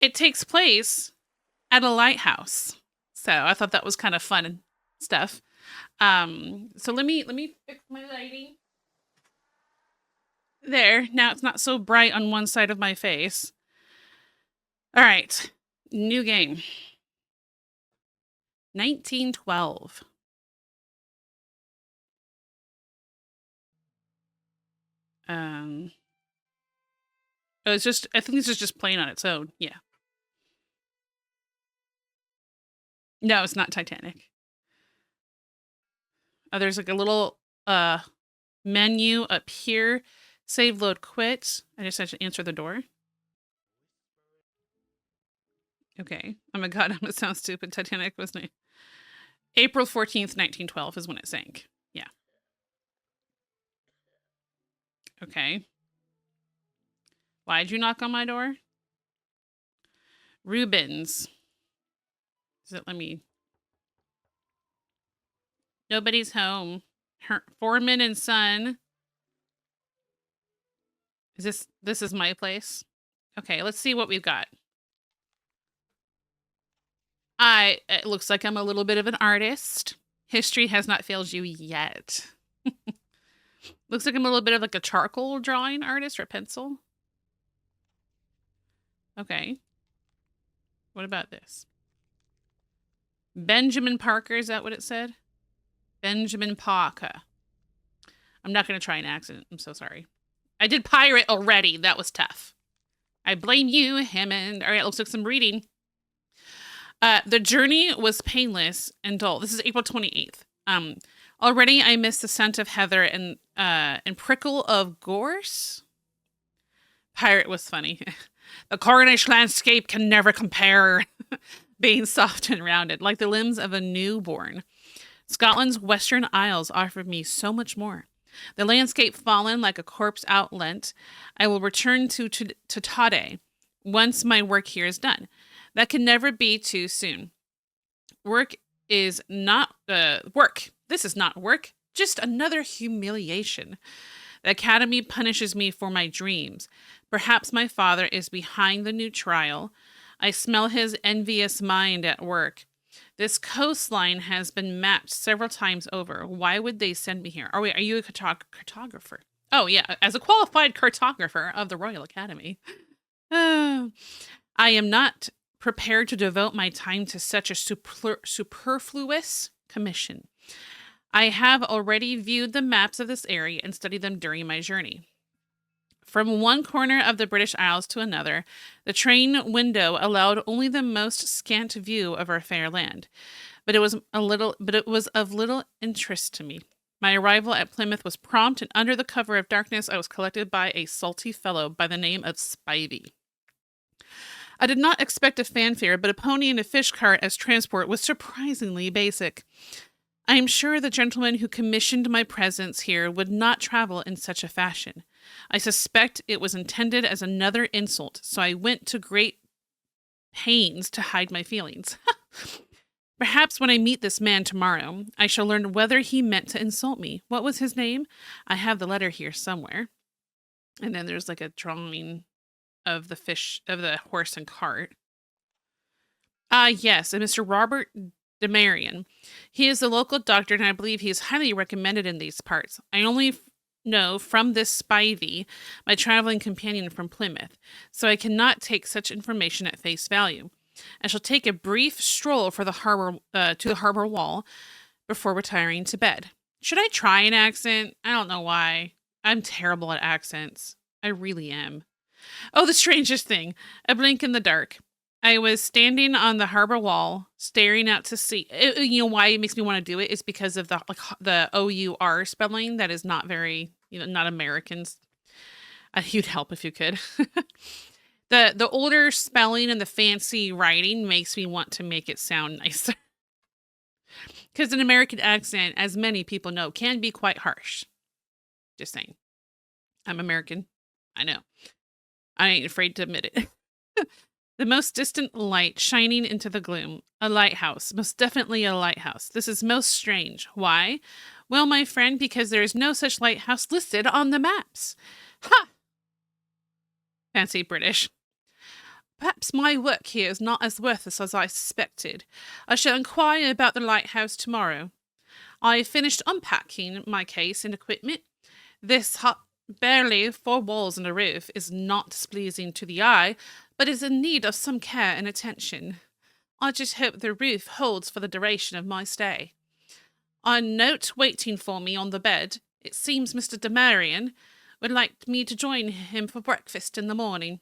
It takes place at a lighthouse. So I thought that was kind of fun and stuff. So let me fix my lighting. There. Now it's not so bright on one side of my face. All right. New game. 1912. Um oh, it's just I think this is just playing on its own. Yeah. No, it's not Titanic. Oh, there's like a little menu up here. Save, load, quit. I just have to answer the door. Okay. Oh my god, I'm gonna sound stupid. Titanic was April 14th, 1912 is when it sank. Yeah. Okay. Why'd you knock on my door? Rubens. Does it let me? Nobody's home. Foreman and son. This is my place? Okay, let's see what we've got. It looks like I'm a little bit of an artist. History has not failed you yet. Looks like I'm a little bit of like a charcoal drawing artist or pencil. Okay. What about this? Benjamin Parker, is that what it said? Benjamin Parker. I'm not going to try an accent. I'm so sorry. I did pirate already. That was tough. I blame you, Hammond. All right, looks like some reading. The journey was painless and dull. This is April 28th. Already I miss the scent of heather and prickle of gorse. Pirate was funny. The Cornish landscape can never compare, being soft and rounded, like the limbs of a newborn. Scotland's Western Isles offered me so much more. The landscape fallen like a corpse outlent. I will return to Tade once my work here is done. That can never be too soon. Work is not work. This is not work, just another humiliation. The Academy punishes me for my dreams. Perhaps my father is behind the new trial. I smell his envious mind at work. This coastline has been mapped several times over. Why would they send me here? Are you a cartographer? Oh, yeah, as a qualified cartographer of the Royal Academy. I am not prepared to devote my time to such a superfluous commission. I have already viewed the maps of this area and studied them during my journey. From one corner of the British Isles to another, the train window allowed only the most scant view of our fair land. But it was of little interest to me. My arrival at Plymouth was prompt, and under the cover of darkness, I was collected by a salty fellow by the name of Spivey. I did not expect a fanfare, but a pony and a fish cart as transport was surprisingly basic. I am sure the gentleman who commissioned my presence here would not travel in such a fashion. I suspect it was intended as another insult, so I went to great pains to hide my feelings. Perhaps when I meet this man tomorrow, I shall learn whether he meant to insult me. What was his name? I have the letter here somewhere. And then there's like a drawing of the horse and cart. Yes, and Mr. Robert DeMarion. He is a local doctor, and I believe he is highly recommended in these parts. I only know from this Spivey, my traveling companion from Plymouth, so I cannot take such information at face value. I shall take a brief stroll for the harbor to the harbor wall before retiring to bed. Should I try an accent? I don't know why. I'm terrible at accents. I really am. Oh, the strangest thing. A blink in the dark. I was standing on the harbor wall, staring out to sea. You know why it makes me want to do it is because of the O-U-R spelling that is not very, not Americans. You'd help if you could. The older spelling and the fancy writing makes me want to make it sound nicer. Because an American accent, as many people know, can be quite harsh. Just saying. I'm American. I know. I ain't afraid to admit it. The most distant light shining into the gloom. A lighthouse. Most definitely a lighthouse. This is most strange. Why? Well, my friend, because there is no such lighthouse listed on the maps. Ha! Fancy British. Perhaps my work here is not as worthless as I suspected. I shall inquire about the lighthouse tomorrow. I finished unpacking my case and equipment. This hut, barely 4 walls and a roof, is not displeasing to the eye, but is in need of some care and attention. I just hope the roof holds for the duration of my stay. A note waiting for me on the bed. It seems Mr. Demarian would like me to join him for breakfast in the morning.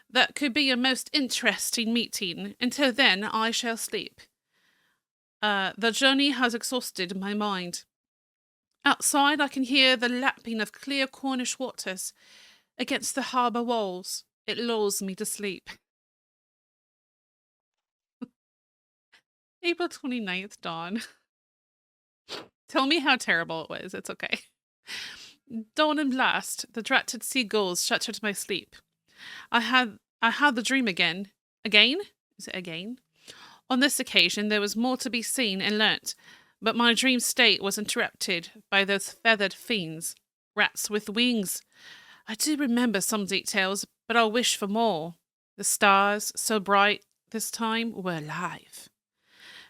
That could be a most interesting meeting. Until then, I shall sleep. The journey has exhausted my mind. Outside, I can hear the lapping of clear Cornish waters against the harbour walls. It lulls me to sleep. April 29th, dawn. Tell me how terrible it was. It's okay. Dawn and blast. The dratted seagulls shuttered my sleep. I had the dream again. Again? Is it again? On this occasion, there was more to be seen and learnt, but my dream state was interrupted by those feathered fiends, rats with wings. I do remember some details, but I'll wish for more. The stars, so bright this time, were alive,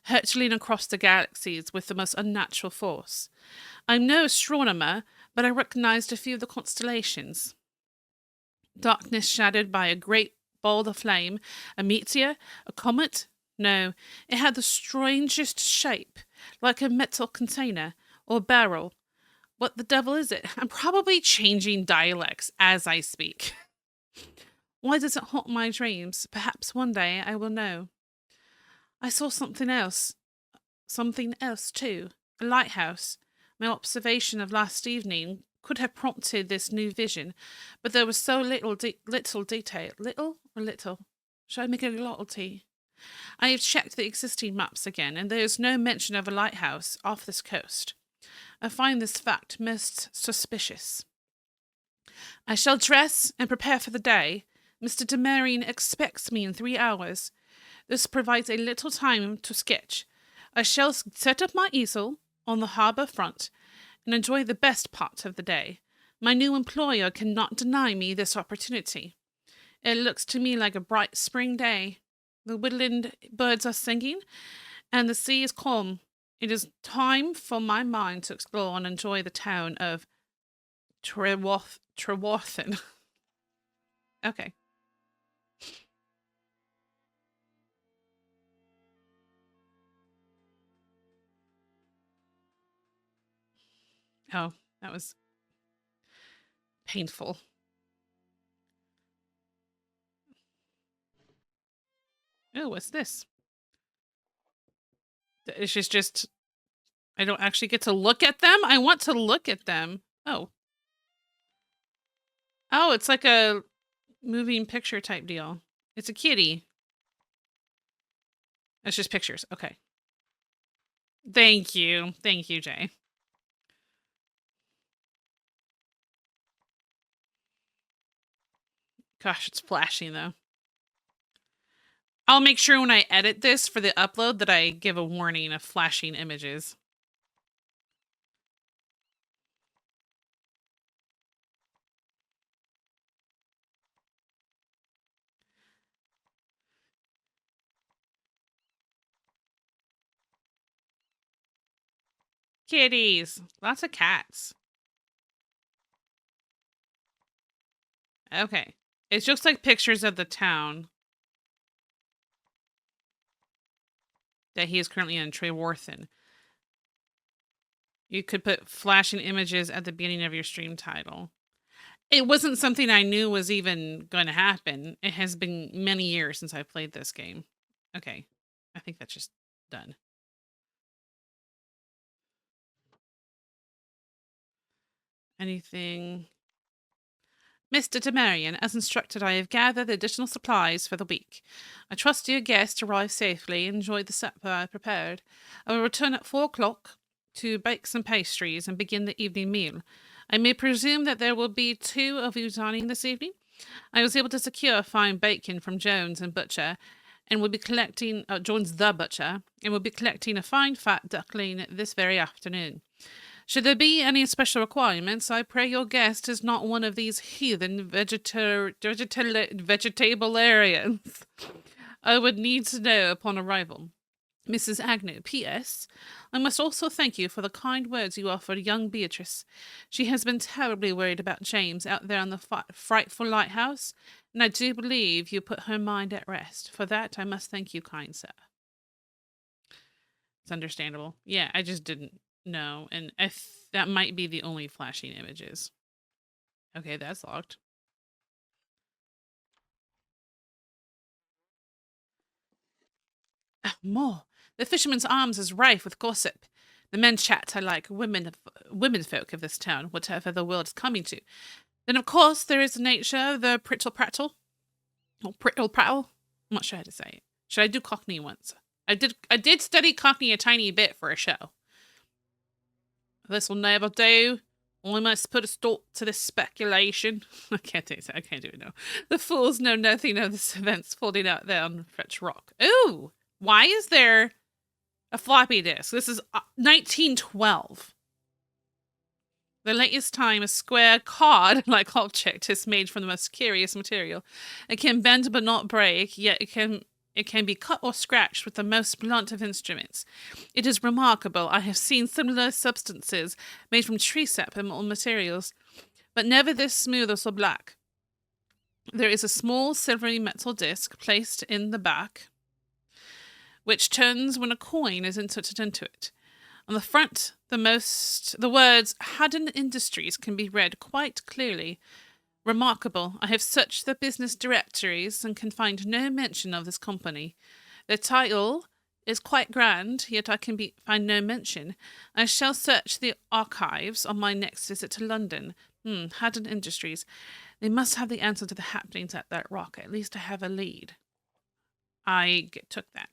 hurtling across the galaxies with the most unnatural force. I'm no astronomer, but I recognized a few of the constellations. Darkness shadowed by a great ball of flame, a meteor, a comet. No, it had the strangest shape, like a metal container or barrel. What the devil is it? I'm probably changing dialects as I speak. Why does it haunt my dreams? Perhaps one day I will know. I saw something else too. A lighthouse. My observation of last evening could have prompted this new vision, but there was so little detail. Little or little? Should I make it a little T? I have checked the existing maps again, and there is no mention of a lighthouse off this coast. I find this fact most suspicious. I shall dress and prepare for the day. Mr. Demarian expects me in 3 hours. This provides a little time to sketch. I shall set up my easel on the harbour front and enjoy the best part of the day. My new employer cannot deny me this opportunity. It looks to me like a bright spring day. The woodland birds are singing, and the sea is calm. It is time for my mind to explore and enjoy the town of Trewarthen. Okay. Oh, that was painful. Oh, what's this? It's just I don't actually get to look at them? I want to look at them. Oh. Oh, it's like a moving picture type deal. It's a kitty. It's just pictures. Okay. Thank you. Thank you, Jay. Gosh, it's flashing though. I'll make sure when I edit this for the upload that I give a warning of flashing images. Kitties. Lots of cats. Okay. It's just like pictures of the town that he is currently in, Trewarthen. You could put flashing images at the beginning of your stream title. It wasn't something I knew was even going to happen. It has been many years since I played this game. Okay. I think that's just done. Anything? Mr. Demarian, as instructed, I have gathered additional supplies for the week. I trust your guest arrived safely and enjoyed the supper I prepared. I will return at 4 o'clock to bake some pastries and begin the evening meal. I may presume that there will be 2 of you dining this evening. I was able to secure fine bacon from Jones and Butcher, and will be collecting Jones the Butcher, and will be collecting a fine fat duckling this very afternoon. Should there be any special requirements, I pray your guest is not one of these heathen vegetarians. I would need to know upon arrival. Mrs. Agnew, P.S. I must also thank you for the kind words you offered young Beatrice. She has been terribly worried about James out there on the frightful lighthouse, and I do believe you put her mind at rest. For that, I must thank you, kind sir. It's understandable. Yeah, I just didn't know, and that might be the only flashing images. Okay, that's locked. More. The Fisherman's Arms is rife with gossip. The men chat are like womenfolk of this town, whatever the world is coming to. Then, of course, there is the nature of the prittle prattle, or prittle prattle. I'm not sure how to say it. Should I do Cockney once? I did study Cockney a tiny bit for a show. This will never do. We must put a stop to this speculation. I can't do it. I can't do it now. The fools know nothing of this events folding out there on Fetch Rock. Ooh, why is there a floppy disk? This is 1912. The latest time a square card-like object is made from the most curious material. It can bend but not break, yet it can be cut or scratched with the most blunt of instruments. It is remarkable. I have seen similar substances made from tree sap and materials, but never this smooth or so black. There is a small silvery metal disc placed in the back, which turns when a coin is inserted into it. On the front, the words Haddon Industries can be read quite clearly. Remarkable. I have searched the business directories and can find no mention of this company. The title is quite grand, yet I can find no mention. I shall search the archives on my next visit to London. Haddon Industries. They must have the answer to the happenings at that rock. At least I have a lead. I took that.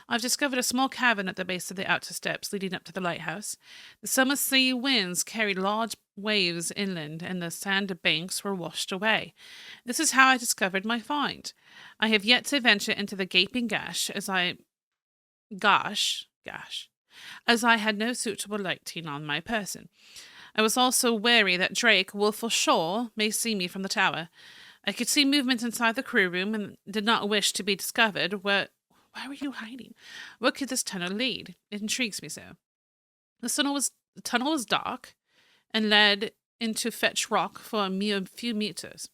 I've discovered a small cavern at the base of the outer steps leading up to the lighthouse. The summer sea winds carried large waves inland, and the sand banks were washed away. This is how I discovered my find. I have yet to venture into the gaping gash, as I had no suitable lighting on my person. I was also wary that Drake, Wolf or Shaw, may see me from the tower. I could see movement inside the crew room and did not wish to be discovered. Why were you hiding? Where could this tunnel lead? It intrigues me so. The tunnel was dark and led into Fetch Rock for a mere few meters.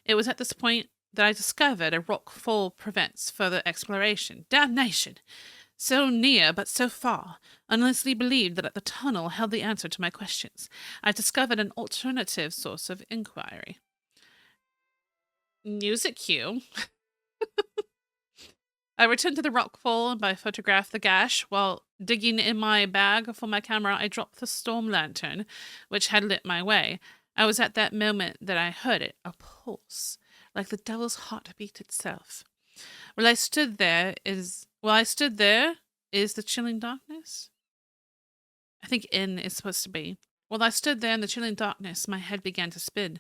It was at this point that I discovered a rock fall prevents further exploration. Damnation! So near, but so far. Honestly believed that the tunnel held the answer to my questions. I discovered an alternative source of inquiry. Music cue. I returned to the rockfall and I photographed the gash. While digging in my bag for my camera, I dropped the storm lantern, which had lit my way. I was at that moment that I heard it, a pulse, like the devil's heartbeat itself. While I stood there is the chilling darkness? I think in is supposed to be. While I stood there in the chilling darkness, my head began to spin.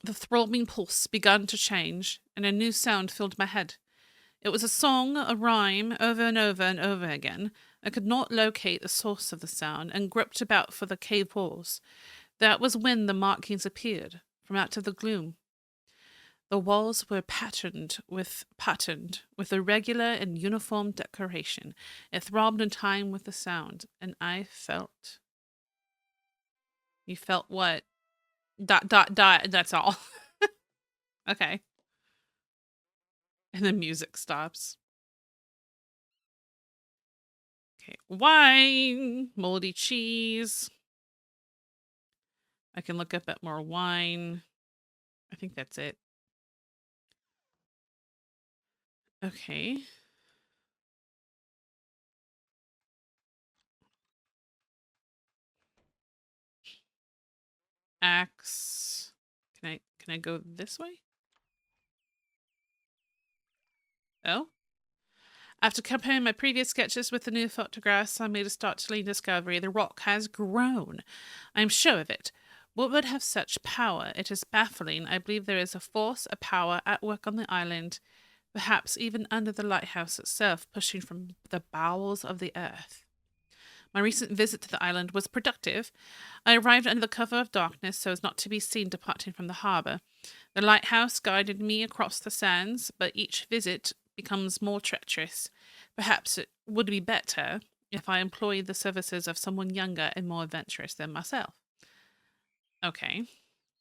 The throbbing pulse began to change, and a new sound filled my head. It was a song, a rhyme, over and over and over again. I could not locate the source of the sound, and groped about for the cave walls. That was when the markings appeared, from out of the gloom. The walls were patterned with a regular and uniform decoration. It throbbed in time with the sound, and I felt... You felt what? ... That's all. Okay. And the music stops. Okay, wine, moldy cheese. I can look up at more wine. I think that's it. Okay. Axe. Can I go this way? Oh? After comparing my previous sketches with the new photographs, I made a startling discovery. The rock has grown. I am sure of it. What would have such power? It is baffling. I believe there is a force, a power at work on the island, perhaps even under the lighthouse itself, pushing from the bowels of the earth. My recent visit to the island was productive. I arrived under the cover of darkness so as not to be seen departing from the harbour. The lighthouse guided me across the sands, but each visit becomes more treacherous. Perhaps it would be better if I employed the services of someone younger and more adventurous than myself. Okay.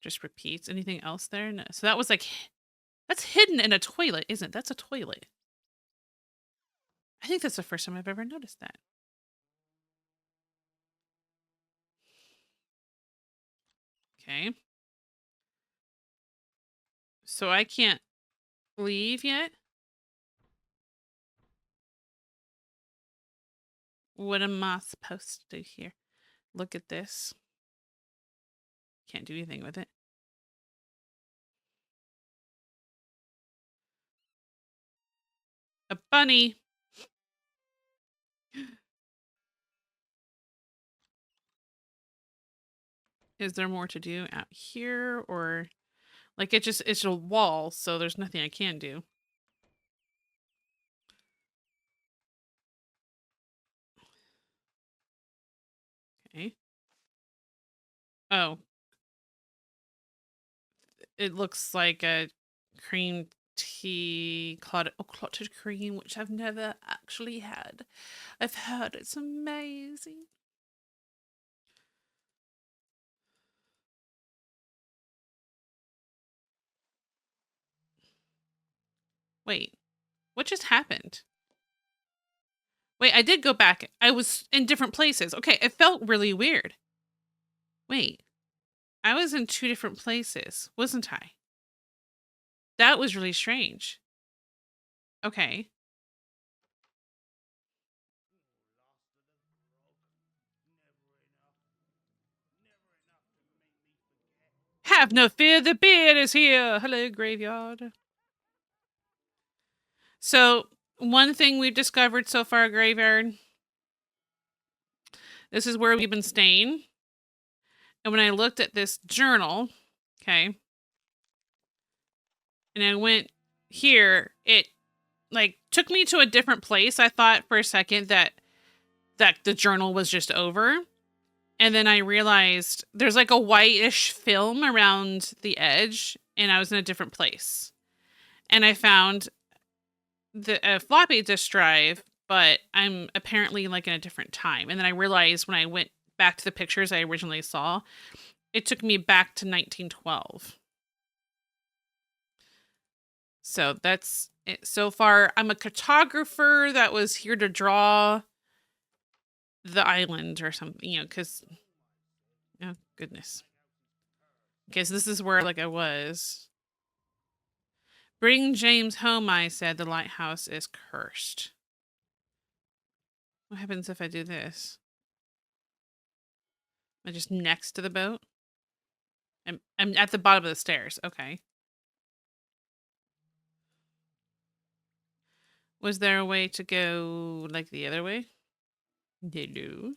Just repeats. Anything else there? No. So that was like, that's hidden in a toilet, isn't it? That's a toilet. I think that's the first time I've ever noticed that. Okay. So I can't leave yet? What am I supposed to do here? Look at this. Can't do anything with it. A bunny. Is there more to do out here, or like it's a wall, so there's nothing I can do. Okay. Oh, it looks like a cream tea clotted cream, which I've never actually had. I've heard it's amazing. Wait, what just happened? Wait, I did go back. I was in different places. Okay, it felt really weird. Wait, I was in two different places, wasn't I? That was really strange. Okay. Have no fear, the beard is here. Hello, graveyard. So, one thing we've discovered so far, graveyard. This is where we've been staying. And when I looked at this journal, okay, and I went here, it like took me to a different place. I thought for a second that the journal was just over. And then I realized there's like a whitish film around the edge, and I was in a different place. And I found the floppy disk drive, but I'm apparently like in a different time. And then I realized when I went back to the pictures I originally saw, it took me back to 1912. So that's it. So far, I'm a cartographer that was here to draw the island or something, you know, because, oh, goodness. Okay, so this is where, like, I was. Bring James home, I said. The lighthouse is cursed. What happens if I do this? Am I just next to the boat? I'm at the bottom of the stairs. Okay. Was there a way to go, like, the other way? No.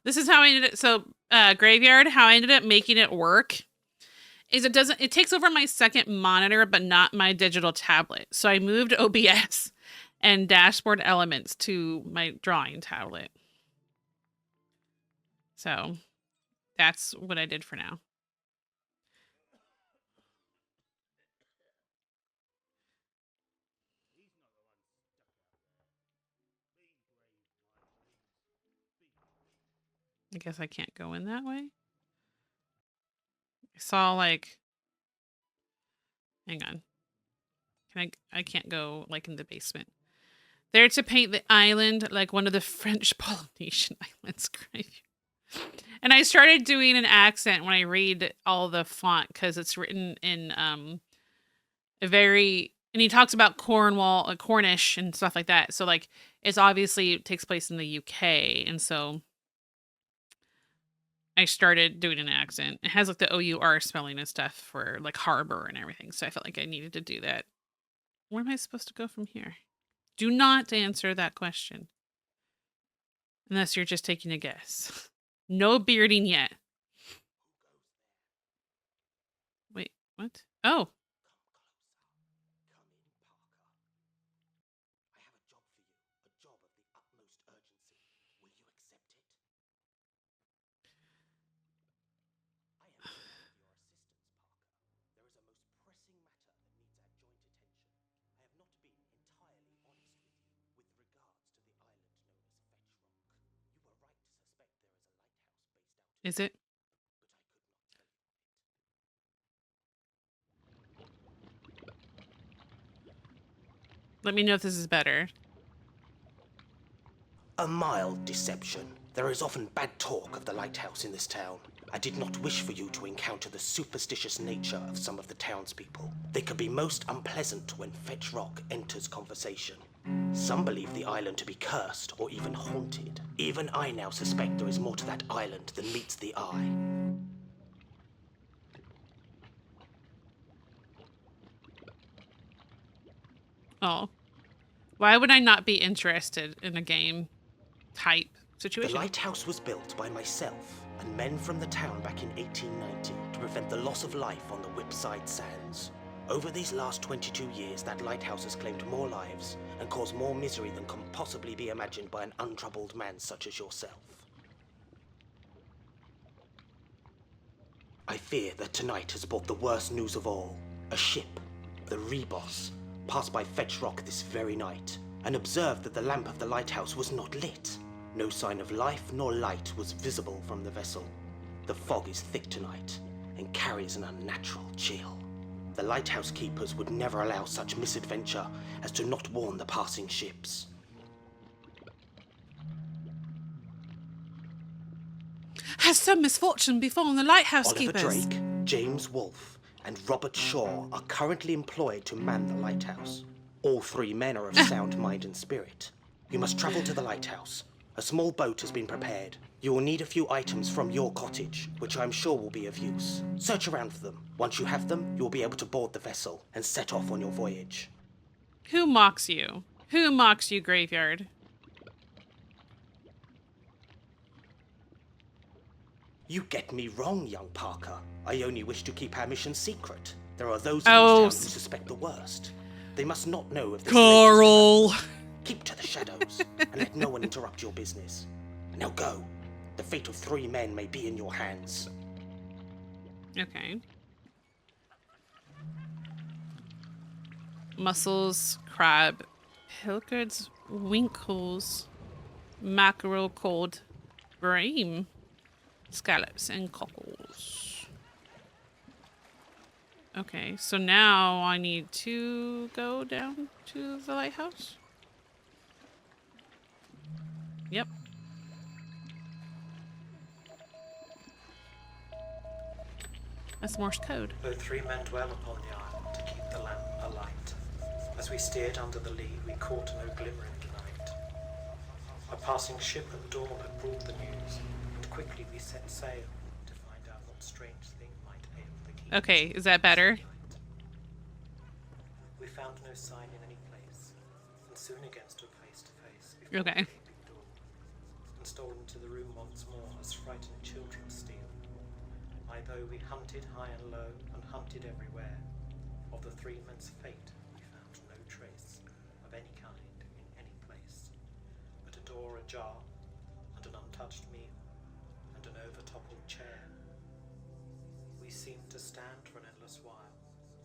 This is how I ended it. So, graveyard, how I ended up making it work is it takes over my second monitor, but not my digital tablet. So I moved OBS and dashboard elements to my drawing tablet. So that's what I did for now. I guess I can't go in that way. I saw like, hang on. I can't go like in the basement. There to paint the island like one of the French Polynesian islands. And I started doing an accent when I read all the font because it's written in a very, and he talks about Cornwall, Cornish and stuff like that. So like it's obviously it takes place in the UK, and so I started doing an accent. It has like the OUR spelling and stuff for like harbor and everything. So I felt like I needed to do that. Where am I supposed to go from here? Do not answer that question. Unless you're just taking a guess. No bearding yet. Wait, what? Oh. Is it? Let me know if this is better. A mild deception. There is often bad talk of the lighthouse in this town. I did not wish for you to encounter the superstitious nature of some of the townspeople. They can be most unpleasant when Fetch Rock enters conversation. Some believe the island to be cursed or even haunted. Even I now suspect there is more to that island than meets the eye. Oh. Why would I not be interested in a game type situation? The lighthouse was built by myself and men from the town back in 1890 to prevent the loss of life on the Whipside Sands. Over these last 22 years, that lighthouse has claimed more lives and caused more misery than can possibly be imagined by an untroubled man such as yourself. I fear that tonight has brought the worst news of all. A ship, the Rebos, passed by Fetch Rock this very night and observed that the lamp of the lighthouse was not lit. No sign of life nor light was visible from the vessel. The fog is thick tonight and carries an unnatural chill. The lighthouse keepers would never allow such misadventure as to not warn the passing ships. Has some misfortune befallen the lighthouse Oliver keepers? Drake, James Wolfe, and Robert Shaw are currently employed to man the lighthouse. All three men are of sound mind and spirit. You must travel to the lighthouse. A small boat has been prepared. You will need a few items from your cottage, which I am sure will be of use. Search around for them. Once you have them, you will be able to board the vessel and set off on your voyage. Who mocks you? Who mocks you, Graveyard? You get me wrong, young Parker. I only wish to keep our mission secret. There are those in this Oh, town who suspect the worst. They must not know of this Carl! latest development. Keep to the shadows, and let no one interrupt your business. Now go. The fate of 3 men may be in your hands. Okay. Mussels, crab, pilchards, winkles, mackerel, cod, bream, scallops, and cockles. Okay, so now I need to go down to the lighthouse. Yep. That's Morse code. Though 3 men dwell upon the island to keep the lamp alight. As we steered under the lee, we caught no glimmer in the night. A passing ship at dawn had brought the news, and quickly we set sail to find out what strange thing might ail the keepers. Okay, is that better? We found no sign in any place, and soon again stood face to face before Okay. the gaping door, and stole into the room once more as frightened children steal. My bow we hunted high and low, and hunted everywhere. Of the 3 men's fate we found no trace of any kind in any place, but a door ajar, and an untouched meal, and an over-toppled chair. We seemed to stand for an endless while,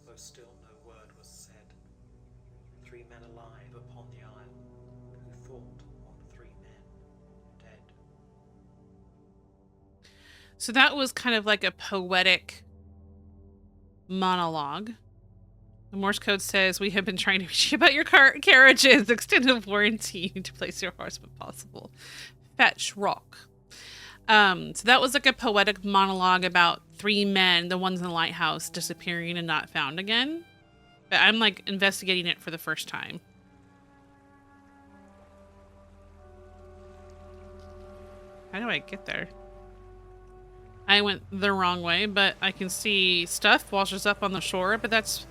though still no word was said. 3 men alive upon the isle, who thought on 3 men dead. So that was kind of like a poetic monologue. The Morse code says, we have been trying to reach you about your carriages, extended warranty to place your horse when possible. Fetch Rock. So that was like a poetic monologue about 3 men, the ones in the lighthouse, disappearing and not found again. But I'm like investigating it for the first time. How do I get there? I went the wrong way, but I can see stuff washes up on the shore, but that's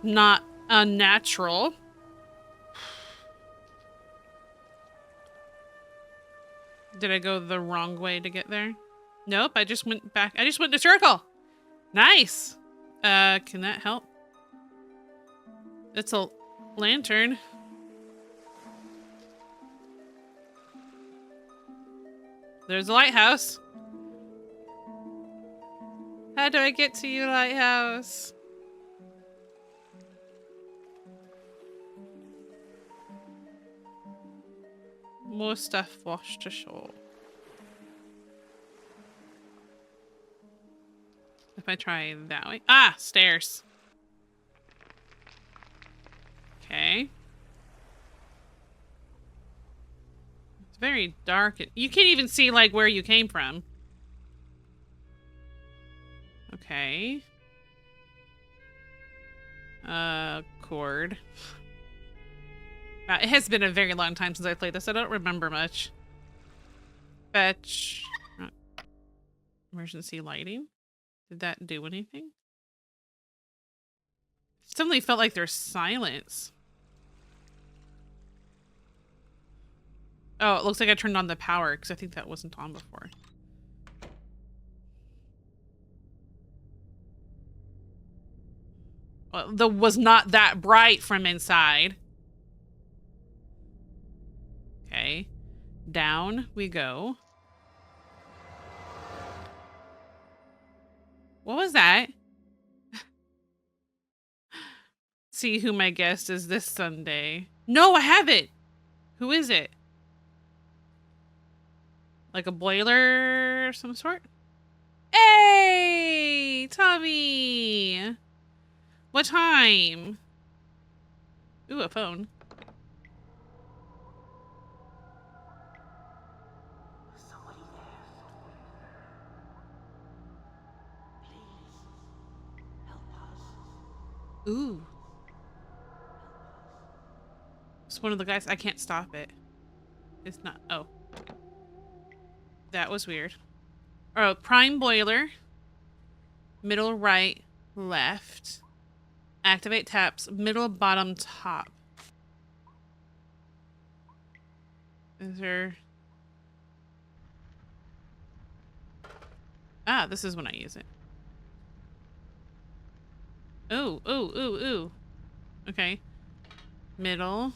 not unnatural. Did I go the wrong way to get there? Nope, I just went back. I just went to circle. Nice. Can that help? It's a lantern. There's a lighthouse. How do I get to you, lighthouse? More stuff washed ashore. if I try that way? Ah, stairs. Okay. It's very dark. You can't even see, like, where you came from. Okay. Cord. It has been a very long time since I played this. I don't remember much. Fetch. Emergency lighting. Did that do anything? Suddenly felt like there's silence. Oh, it looks like I turned on the power because I think that wasn't on before. Well, the was not that bright from inside. Okay. Down we go. What was that? See who my guest is this Sunday. No, I have it. Who is it? Like a boiler of some sort? Hey, Tommy. What time? Ooh, a phone. Somebody there. Please, help us. Ooh. It's one of the guys. I can't stop it. It's not. Oh. That was weird. Oh, prime boiler. Middle, right, left. Activate taps. Middle, bottom, top. Is there... Ah, this is when I use it. Ooh, ooh, ooh, ooh. Okay. Middle.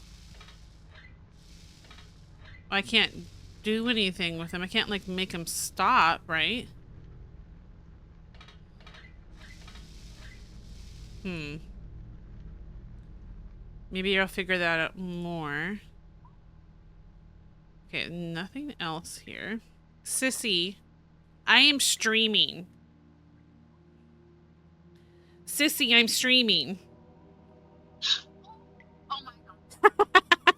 I can't do anything with him. I can't, like, make him stop, right? Maybe I'll figure that out more. Okay, nothing else here. Sissy, I am streaming. Sissy, I'm streaming. Oh my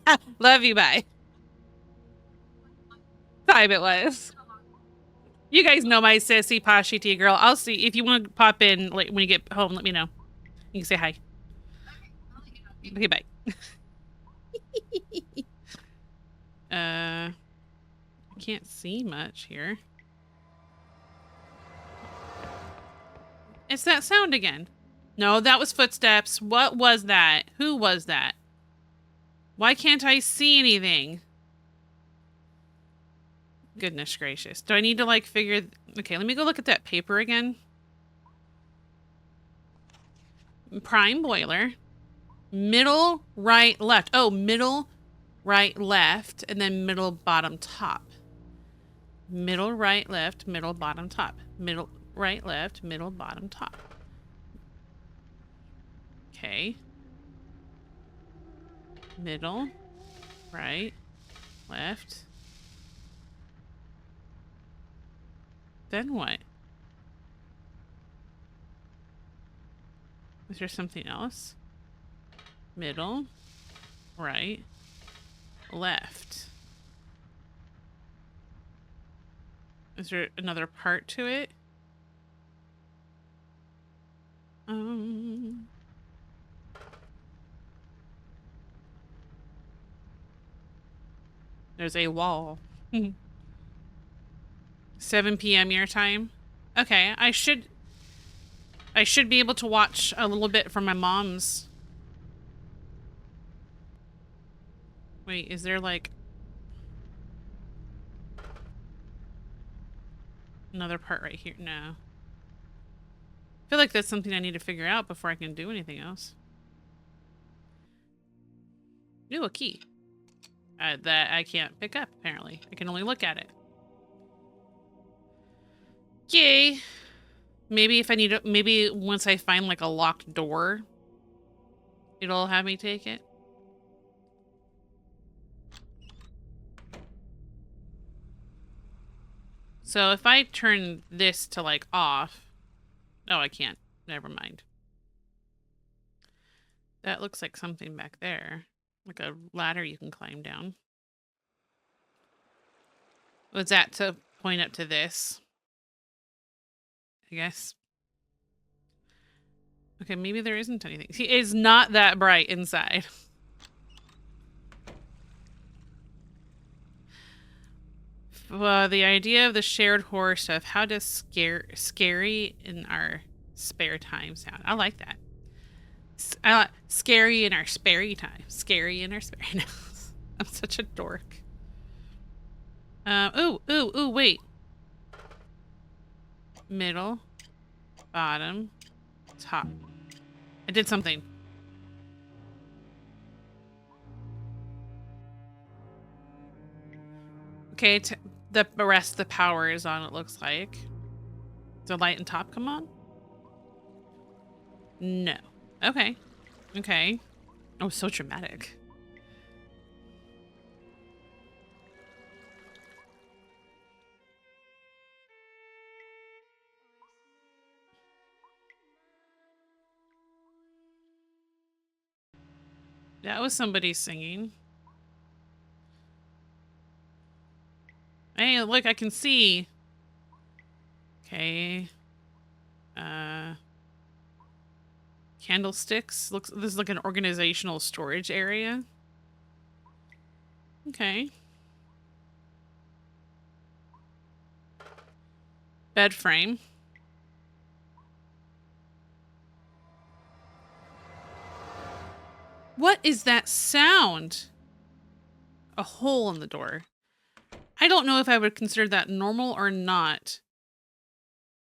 god. Love you, bye. Time it was. You guys know my sissy Pashy tea girl. I'll see if you want to pop in like when you get home. Let me know. You can say hi. Okay, bye. I can't see much here. It's that sound again. No, that was footsteps. What was that? Who was that? Why can't I see anything? Goodness gracious. Do I need to like figure... Okay, let me go look at that paper again. Prime boiler. Middle, right, left. Oh, middle, right, left. And then middle, bottom, top. Middle, right, left, middle, bottom, top. Middle, right, left, middle, bottom, top. Okay. Middle, right, left. Then what? Is there something else? Middle, right, left. Is there another part to it? There's a wall. 7 p.m. your time. Okay, I should be able to watch a little bit from my mom's. Wait, is there like another part right here? No. I feel like that's something I need to figure out before I can do anything else. Ooh, a key. That I can't pick up, apparently. I can only look at it. Okay. Maybe if I need to, maybe once I find like a locked door, it'll have me take it. So if I turn this to like off, Oh, I can't. Never mind. That looks like something back there. Like a ladder you can climb down. Was that to point up to this? I guess. Okay, maybe there isn't anything. See, it's not that bright inside. Well, the idea of the shared horror stuff, how does scary in our spare time sound? I like that. I like scary in our spare time. Scary in our spare time. I'm such a dork. Ooh, wait. Middle, bottom, top. I did something. Okay, the rest of the power is on, it looks like. Does the light and top come on? No. Okay. Okay. Oh, so dramatic. That was somebody singing. Hey, look, I can see. Okay. Candlesticks. This is like an organizational storage area. Okay. Bed frame. What is that sound? A hole in the door. I don't know if I would consider that normal or not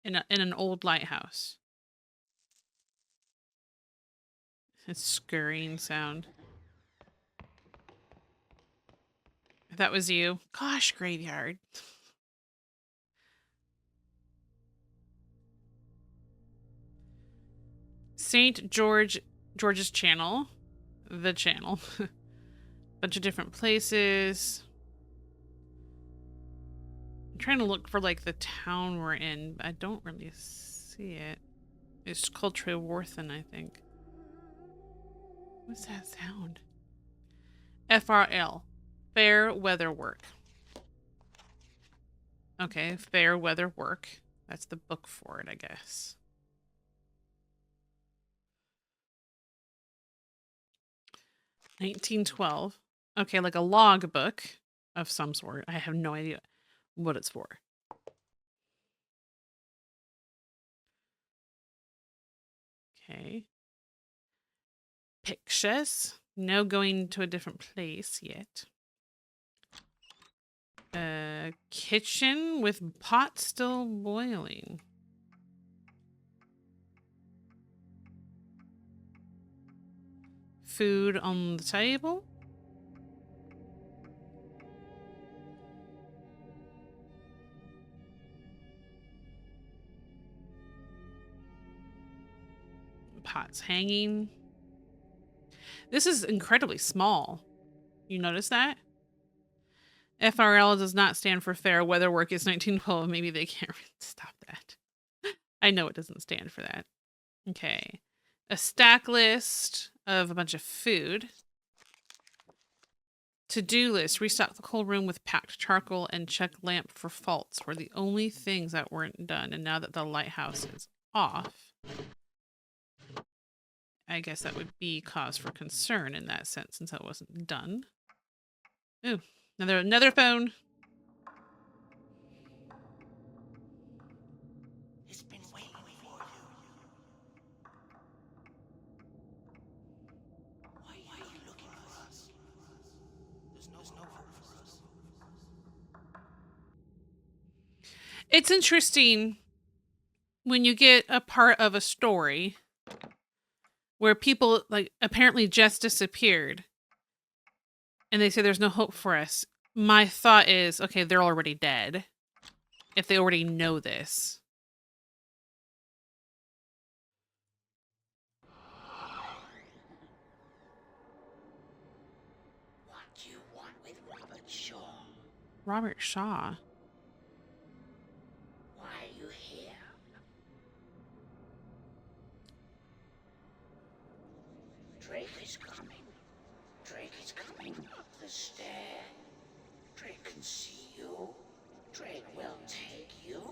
in an old lighthouse. It's scurrying sound. If that was you. Gosh, graveyard. St. George's Channel. The channel. Bunch of different places. I'm trying to look for like the town we're in, but I don't really see it. It's called Treworthen, I think. What's that sound? FRL. Fair weather work. Okay, fair weather work. That's the book for it, I guess. $19.12. Okay, like a log book of some sort. I have no idea what it's for. Okay. Pictures. No going to a different place yet. Kitchen with pot still boiling. Food on the table. Pots hanging. This is incredibly small. You notice that? FRL does not stand for Fair Weather Work. It's 1912. Maybe they can't stop that. I know it doesn't stand for that. Okay. A stack list of a bunch of food. To-do list. Restock the whole room with packed charcoal and check lamp for faults were the only things that weren't done. And now that the lighthouse is off, I guess that would be cause for concern in that sense, since that wasn't done. Ooh, another phone. It's been waiting for you. Why are you looking for us? There's no hope for us. It's interesting when you get a part of a story where people like apparently just disappeared and they say there's no hope for us. My thought is, okay, they're already dead if they already know this. What do you want with Robert Shaw? Robert Shaw. Why are you here? coming. Drake is coming up the stair. Drake can see you. Drake will take you.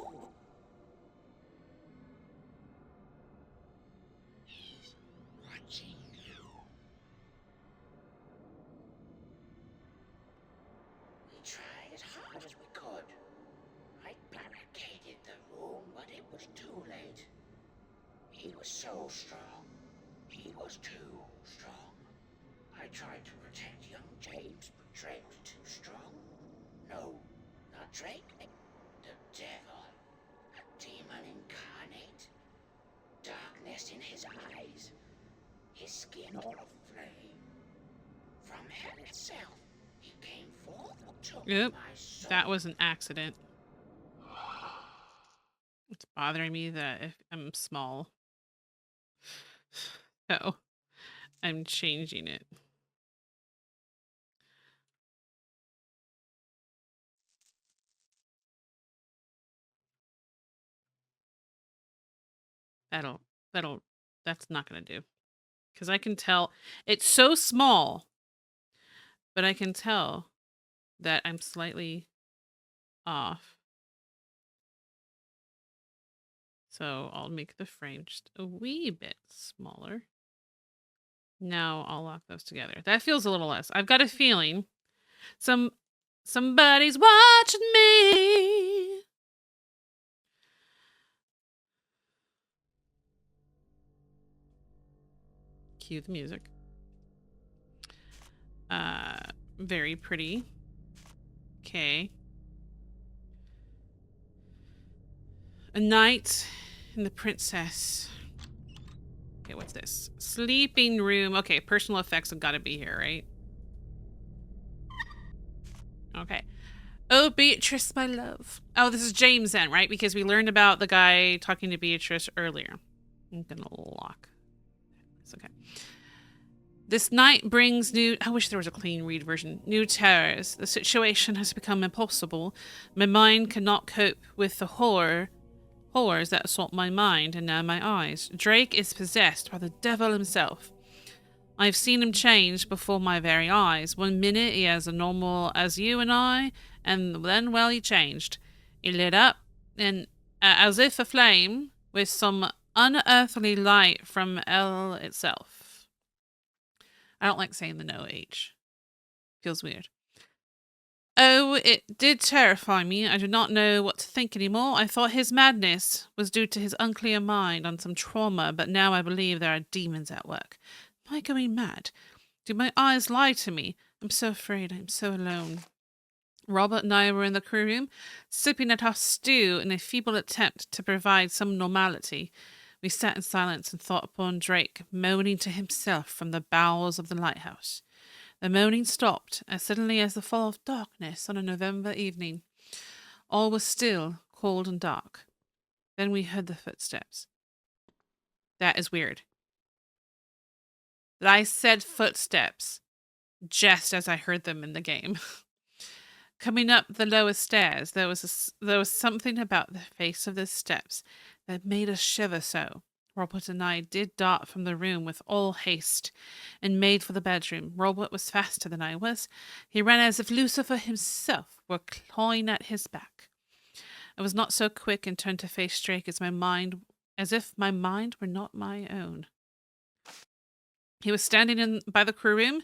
He's watching you. We tried as hard as we could. I barricaded the room, but it was too late. He was so strong. He was too strong. I tried to protect young James, but Drake was too strong. No, not Drake. The devil. A demon incarnate. Darkness in his eyes. His skin all aflame. From hell itself, he came forth and took Yep, my soul. that was an accident. It's bothering me that if I'm small. So I'm changing it. That's not gonna do. Because I can tell it's so small, but I can tell that I'm slightly off. So I'll make the frame just a wee bit smaller. Now I'll lock those together. That feels a little less. I've got a feeling somebody's watching me. Cue the music. Very pretty. Okay. A Knight and the Princess. Okay, what's this? Sleeping room. Okay, personal effects have got to be here, right? Okay. Oh, Beatrice, my love. Oh, this is James then, right? Because we learned about the guy talking to Beatrice earlier. I'm gonna lock. It's okay. This night brings new... I wish there was a clean read version. New terrors. The situation has become impossible. My mind cannot cope with the horrors that assault my mind and now my eyes. Drake is possessed by the devil himself. I've seen him change before my very eyes. 1 minute he as normal as you and I, and then, well, he changed. He lit up, and as if aflame, with some unearthly light from hell itself. I don't like saying the no H. Feels weird. Oh, it did terrify me. I did not know what to think anymore. I thought his madness was due to his unclear mind on some trauma, but now I believe there are demons at work. Am I going mad? Do my eyes lie to me? I'm so afraid. I'm so alone. Robert and I were in the crew room, sipping at our stew in a feeble attempt to provide some normality. We sat in silence and thought upon Drake, moaning to himself from the bowels of the lighthouse. The moaning stopped as suddenly as the fall of darkness on a November evening. All was still, cold and dark. Then we heard the footsteps. That is weird. That I said footsteps just as I heard them in the game. Coming up the lower stairs, there was something about the face of the steps that made us shiver so. Robert and I did dart from the room with all haste and made for the bedroom. Robert was faster than I was. He ran as if Lucifer himself were clawing at his back. I was not so quick and turned to face Drake as if my mind were not my own. He was standing by the crew room.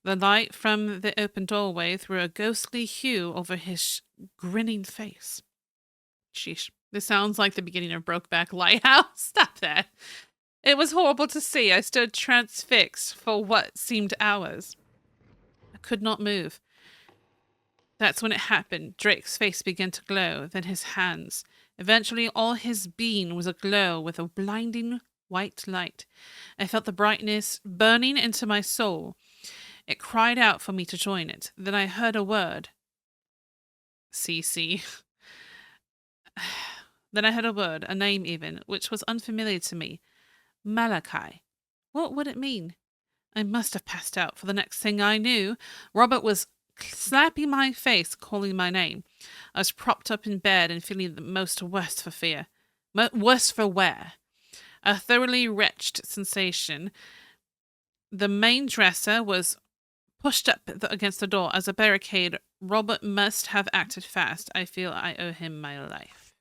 The light from the open doorway threw a ghostly hue over his grinning face. Sheesh. This sounds like the beginning of Brokeback Lighthouse. Stop that. It was horrible to see. I stood transfixed for what seemed hours. I could not move. That's when it happened. Drake's face began to glow, then his hands. Eventually, all his being was aglow with a blinding white light. I felt the brightness burning into my soul. It cried out for me to join it. Then I heard a word. CC. Then I heard a word, a name even, which was unfamiliar to me. Malachi. What would it mean? I must have passed out, for the next thing I knew, Robert was slapping my face, calling my name. I was propped up in bed and feeling the most worse for fear. Worse for wear. A thoroughly wretched sensation The main dresser was pushed up against the door as a barricade. Robert must have acted fast. I feel I owe him my life.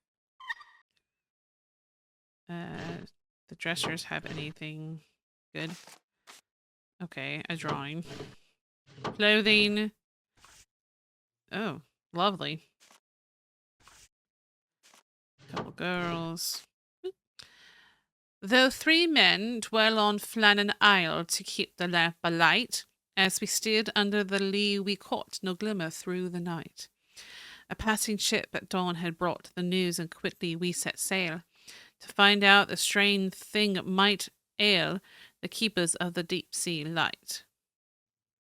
The dressers have anything good? Okay, a drawing. Clothing. Oh, lovely. Couple girls. Though 3 men dwell on Flannan Isle to keep the lamp alight, as we steered under the lee we caught no glimmer through the night. A passing ship at dawn had brought the news, and quickly we set sail to find out the strange thing might ail the keepers of the deep sea light.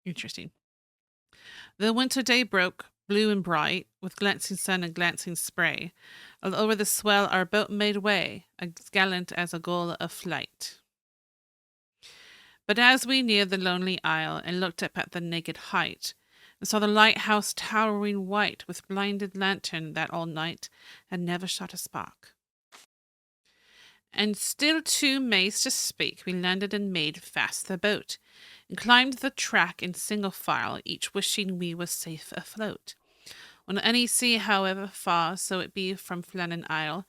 Interesting. The winter day broke, blue and bright, with glancing sun and glancing spray. All over the swell our boat made way, as gallant as a gull of flight. But as we neared the lonely isle and looked up at the naked height, and saw the lighthouse towering white with blinded lantern that all night had never shot a spark. And still too mazed to speak, we landed and made fast the boat, and climbed the track in single file, each wishing we was safe afloat. On any sea, however far, so it be from Flannan Isle,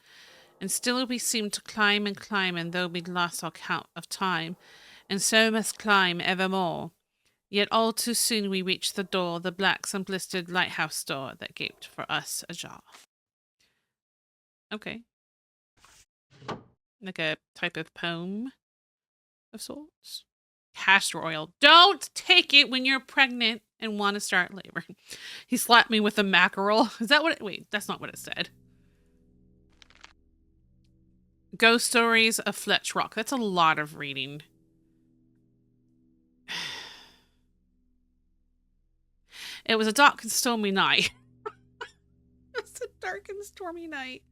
and still we seemed to climb, and though we'd lost all count of time, and so must climb evermore, yet all too soon we reached the door, the black sun-blistered lighthouse door that gaped for us ajar. Okay. Like a type of poem of sorts. Castor oil. Don't take it when you're pregnant and want to start labor. He slapped me with a mackerel. Is that what it... Wait, that's not what it said. Ghost Stories of Fletch Rock. That's a lot of reading. It was a dark and stormy night. It's a dark and stormy night.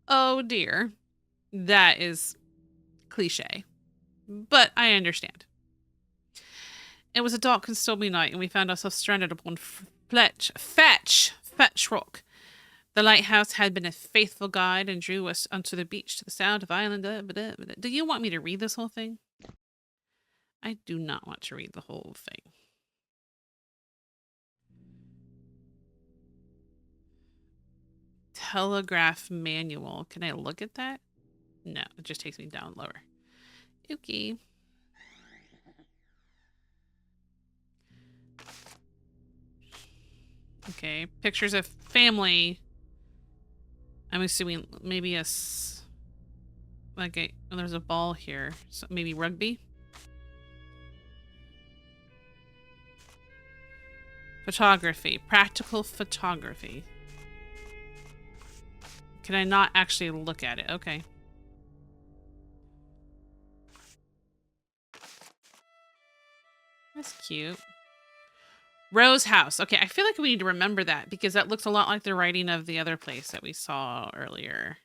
Oh dear. That is cliche. But I understand. It was a dark and stormy night, and we found ourselves stranded upon Fetch Rock. The lighthouse had been a faithful guide and drew us onto the beach to the sound of island. Do you want me to read this whole thing? I do not want to read the whole thing. Telegraph manual. Can I look at that? No, it just takes me down lower. Okay. Okay, pictures of family. I'm assuming maybe there's a ball here. So maybe rugby? Photography. Practical photography. Can I not actually look at it? Okay. That's cute. Rose House. Okay, I feel like we need to remember that because that looks a lot like the writing of the other place that we saw earlier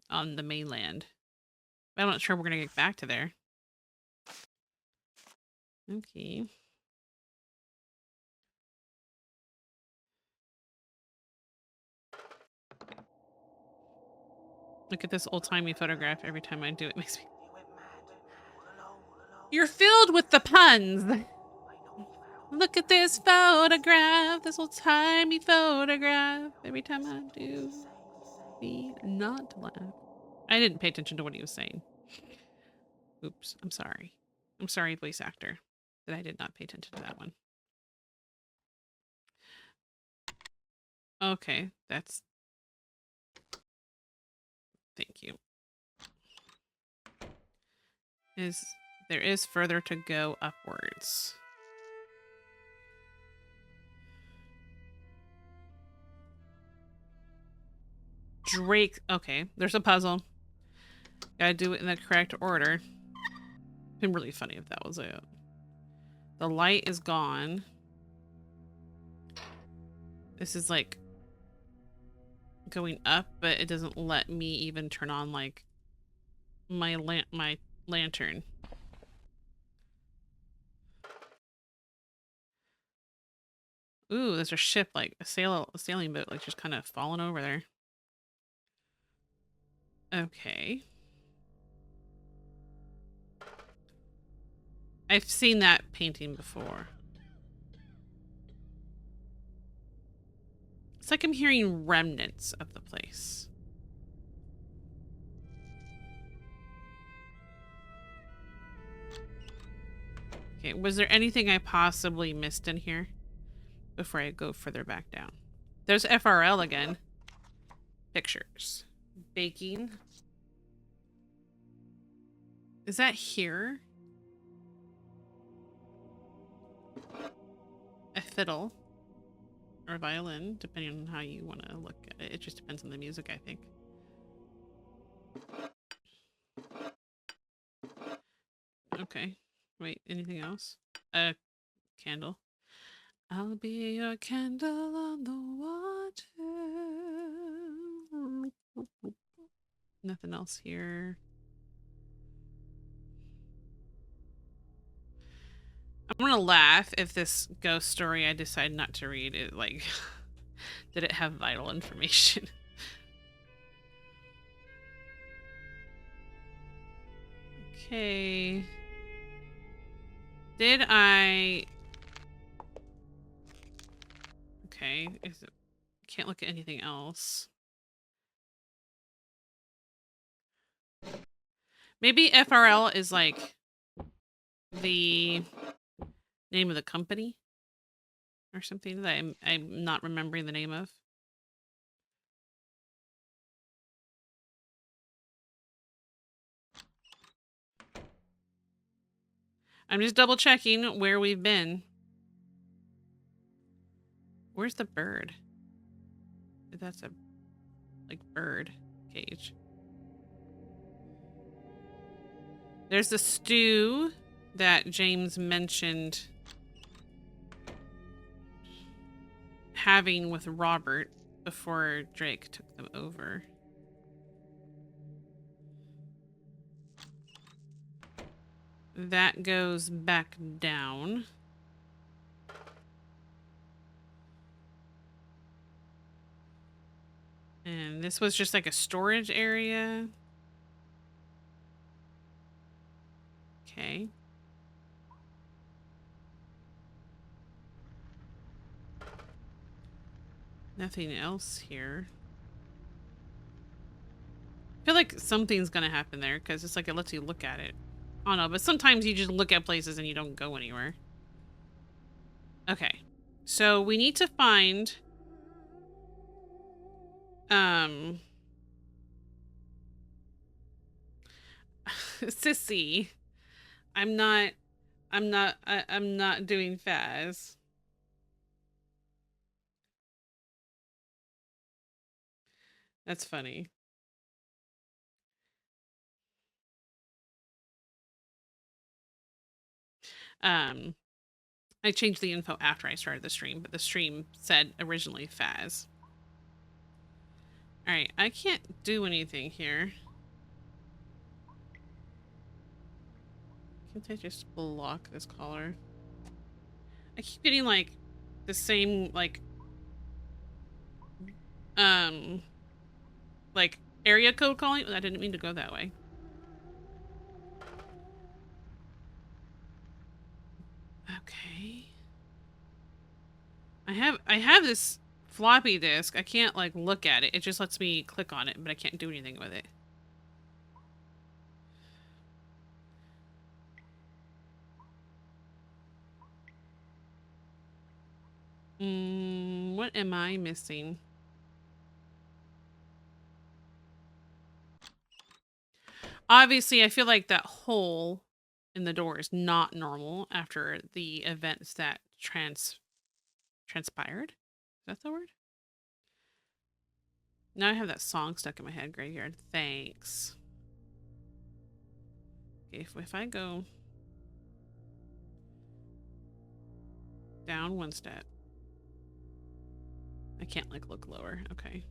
on the mainland. But I'm not sure we're going to get back to there. Okay. Look at this old-timey photograph. Every time I do it, makes me... You're filled with the puns! Look at this photograph, this old-timey photograph. Every time I do, me not laugh. I didn't pay attention to what he was saying. Oops, I'm sorry. I'm sorry, voice actor, that I did not pay attention to that one. Okay, that's... Thank you. There is further to go upwards. Drake. Okay, there's a puzzle. Gotta do it in the correct order. It'd been really funny if that was it. The light is gone. This is like going up, but it doesn't let me even turn on like my lantern. Ooh, there's a ship, like a sailing boat, like just kind of falling over there. Okay. I've seen that painting before. It's like I'm hearing remnants of the place. Okay, was there anything I possibly missed in here before I go further back down? There's FRL again. Pictures. Baking. Is that here? A fiddle. Or a violin, depending on how you want to look at it. It just depends on the music, I think. Okay. Wait, anything else? A candle. I'll be your candle on the water. Nothing else here. I'm gonna laugh if this ghost story I decide not to read it, like, did it have vital information? Okay. Did I... Okay, is it... Can't look at anything else. Maybe FRL is like the name of the company or something that I'm not remembering the name of. I'm just double checking where we've been. Where's the bird? That's a like bird cage. There's the stew that James mentioned having with Robert before Drake took them over. That goes back down. And this was just like a storage area. Okay. Nothing else here. I feel like something's gonna happen there because it's like it lets you look at it. I don't know, but sometimes you just look at places and you don't go anywhere. Okay. So we need to find Sissy. I'm not doing Faz. That's funny. I changed the info after I started the stream, but the stream said originally Faz. Alright, I can't do anything here. Can't I just block this caller? I keep getting like the same like area code calling. I didn't mean to go that way. Okay. I have this floppy disk. I can't like look at it. It just lets me click on it, but I can't do anything with it. What am I missing? Obviously, I feel like that hole in the door is not normal after the events that transpired. Is that the word? Now I have that song stuck in my head, Graveyard. Thanks. Okay, if I go down one step, I can't like look lower. Okay.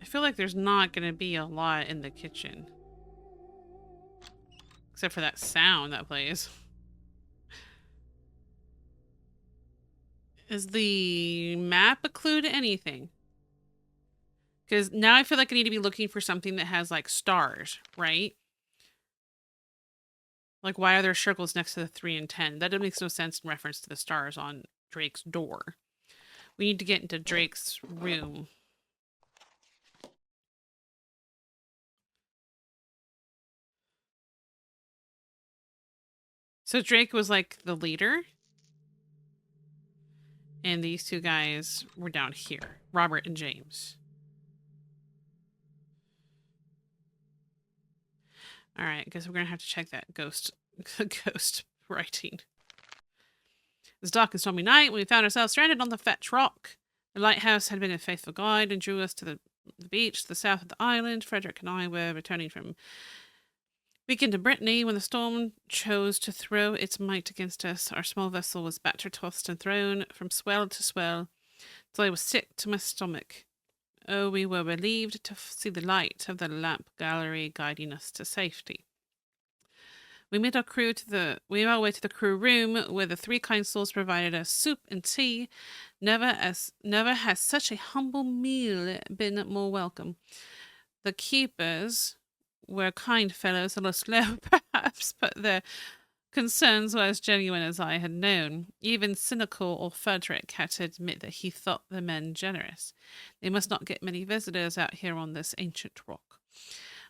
I feel like there's not gonna be a lot in the kitchen. Except for that sound that plays. Is the map a clue to anything? Because now I feel like I need to be looking for something that has like stars, right? Like, why are there circles next to the 3 and 10? That makes no sense in reference to the stars on Drake's door. We need to get into Drake's room. So Drake was like the leader. And these two guys were down here. Robert and James. Alright, I guess we're gonna have to check that ghost writing. It was dark and stormy night when we found ourselves stranded on the Fetch Rock. The lighthouse had been a faithful guide and drew us to the beach to the south of the island. Frederick and I were returning from weekend to Brittany when the storm chose to throw its might against us. Our small vessel was battered, tossed, and thrown from swell to swell, till I was sick to my stomach. Oh, we were relieved to see the light of the lamp gallery guiding us to safety. We made our way to the crew room, where the 3 kind souls provided us soup and tea. Never has such a humble meal been more welcome. The keepers were kind fellows, a little slow perhaps, but their concerns were as genuine as I had known. Even cynical old Frederick had to admit that he thought the men generous. They must not get many visitors out here on this ancient rock.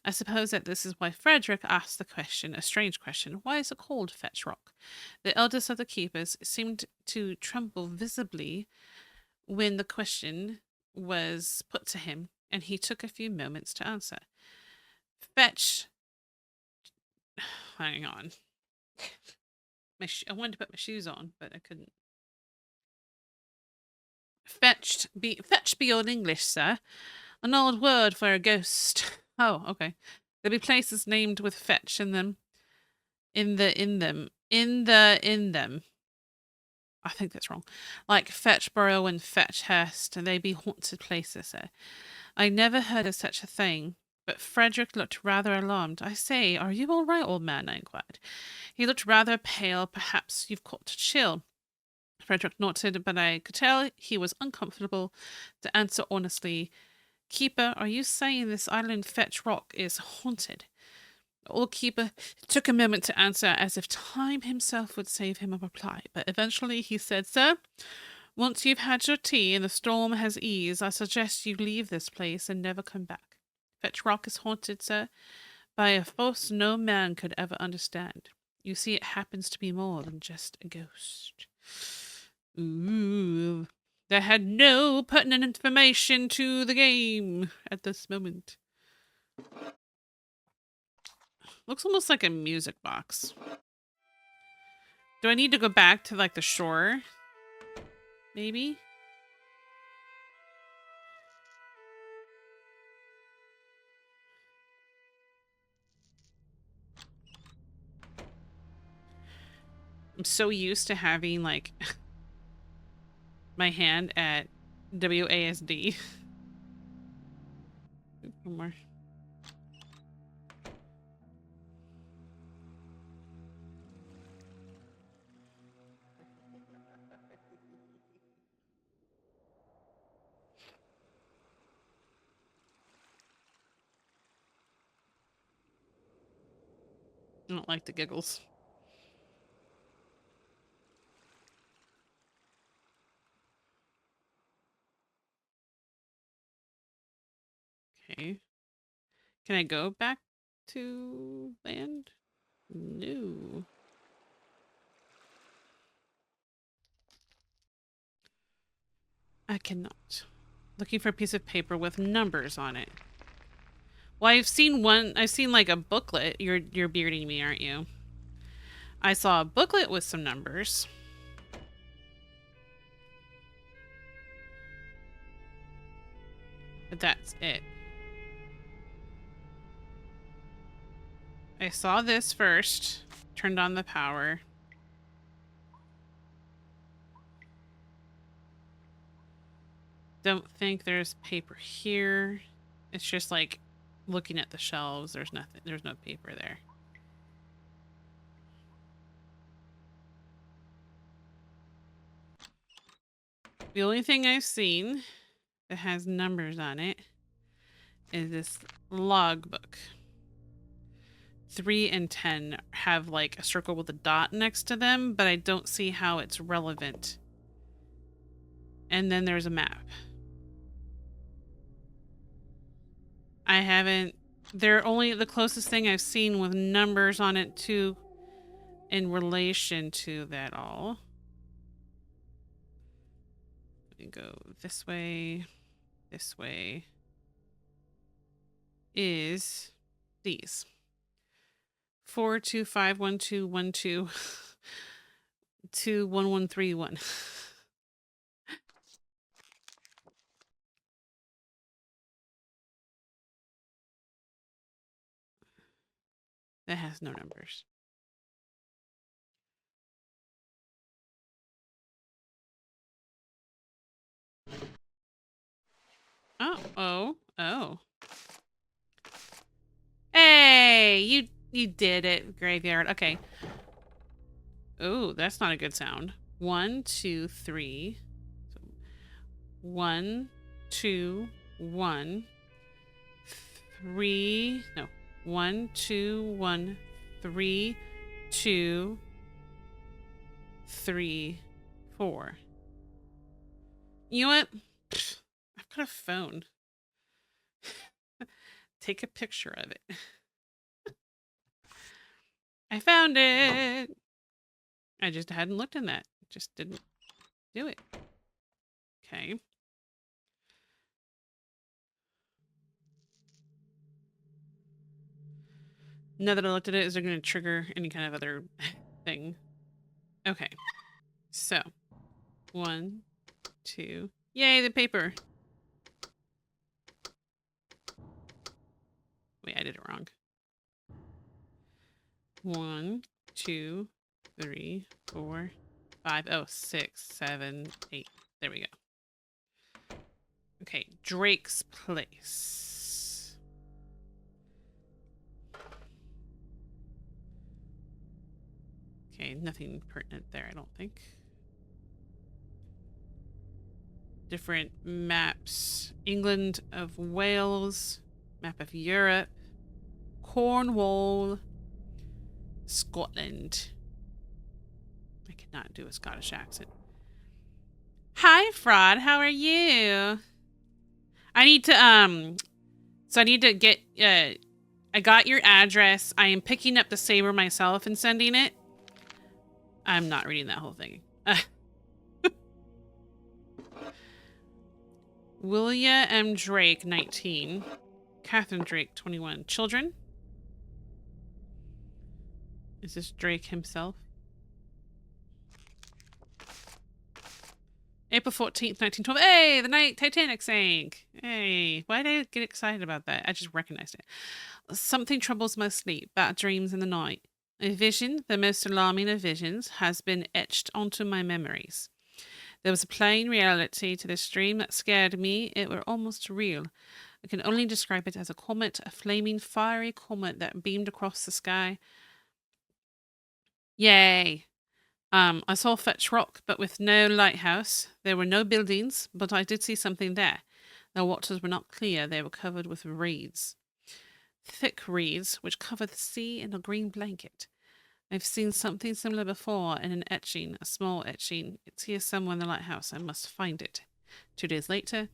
I suppose that this is why Frederick asked the question, a strange question. Why is it called Fetch Rock? The eldest of the keepers seemed to tremble visibly when the question was put to him, and he took a few moments to answer. Fetch. Hang on. I wanted to put my shoes on, but I couldn't. Fetch be old English, sir. An old word for a ghost. Oh, okay. There'll be places named with fetch in them. In them. I think that's wrong. Like Fetchborough and Fetchhurst, and they be haunted places, sir. I never heard of such a thing. But Frederick looked rather alarmed. I say, are you all right, old man? I inquired. He looked rather pale. Perhaps you've caught a chill. Frederick nodded, but I could tell he was uncomfortable. To answer honestly, Keeper, are you saying this island Fetch Rock is haunted? The old keeper took a moment to answer, as if time himself would save him a reply. But eventually he said, Sir, once you've had your tea and the storm has eased, I suggest you leave this place and never come back. Fetch Rock is haunted, sir, by a force no man could ever understand. You see, it happens to be more than just a ghost. Ooh. They had no pertinent information to the game at this moment. Looks almost like a music box. Do I need to go back to, like, the shore? Maybe? I'm so used to having, like, my hand at WASD. One more. I don't like the giggles. Okay. Can I go back to land? No. I cannot. Looking for a piece of paper with numbers on it. Well, I've seen like a booklet. You're bearding me, aren't you? I saw a booklet with some numbers. But that's it. I saw this first. Turned on the power. Don't think there's paper here. It's just like looking at the shelves. There's nothing. There's no paper there. The only thing I've seen that has numbers on it is this logbook. 3 and 10 have like a circle with a dot next to them, but I don't see how it's relevant. And then there's a map. I haven't... They're only the closest thing I've seen with numbers on it to in relation to that all. Let me go this way. This way is these. 4251212 21131. That has no numbers. Oh. Hey, you did it, graveyard. Okay. Oh, that's not a good sound. 1, 2, 3. 1, 2, 1, 3. No. 1, 2, 1, 3, 2, 3, 4. You know what? I've got a phone. Take a picture of it. I found it. I just hadn't looked in that. Just didn't do it. Okay. Now that I looked at it, is it going to trigger any kind of other thing? Okay. So, 1, 2. Yay, the paper. Wait, I did it wrong. 1, 2, 3, 4, 5. Oh, 6, 7, 8. There we go. Okay, Drake's Place. Okay, nothing pertinent there, I don't think. Different maps. England of Wales. Map of Europe. Cornwall. Scotland. I cannot do a Scottish accent. Hi, Fraud. How are you? I need to, so I need to get, I got your address. I am picking up the saber myself and sending it. I'm not reading that whole thing. William M. Drake, 19. Catherine Drake, 21. Children? Is this Drake himself? April 14th, 1912. Hey, the night Titanic sank. Hey, why did I get excited about that? I just recognized it. Something troubles my sleep. Bad dreams in the night. A vision, the most alarming of visions, has been etched onto my memories. There was a plain reality to this dream that scared me. It were almost real. I can only describe it as a comet, a flaming, fiery comet that beamed across the sky. Yay! I saw Fetch Rock, but with no lighthouse. There were no buildings, but I did see something there. The waters were not clear. They were covered with reeds. Thick reeds, which covered the sea in a green blanket. I've seen something similar before in an etching, a small etching. It's here somewhere in the lighthouse. I must find it. 2 days later.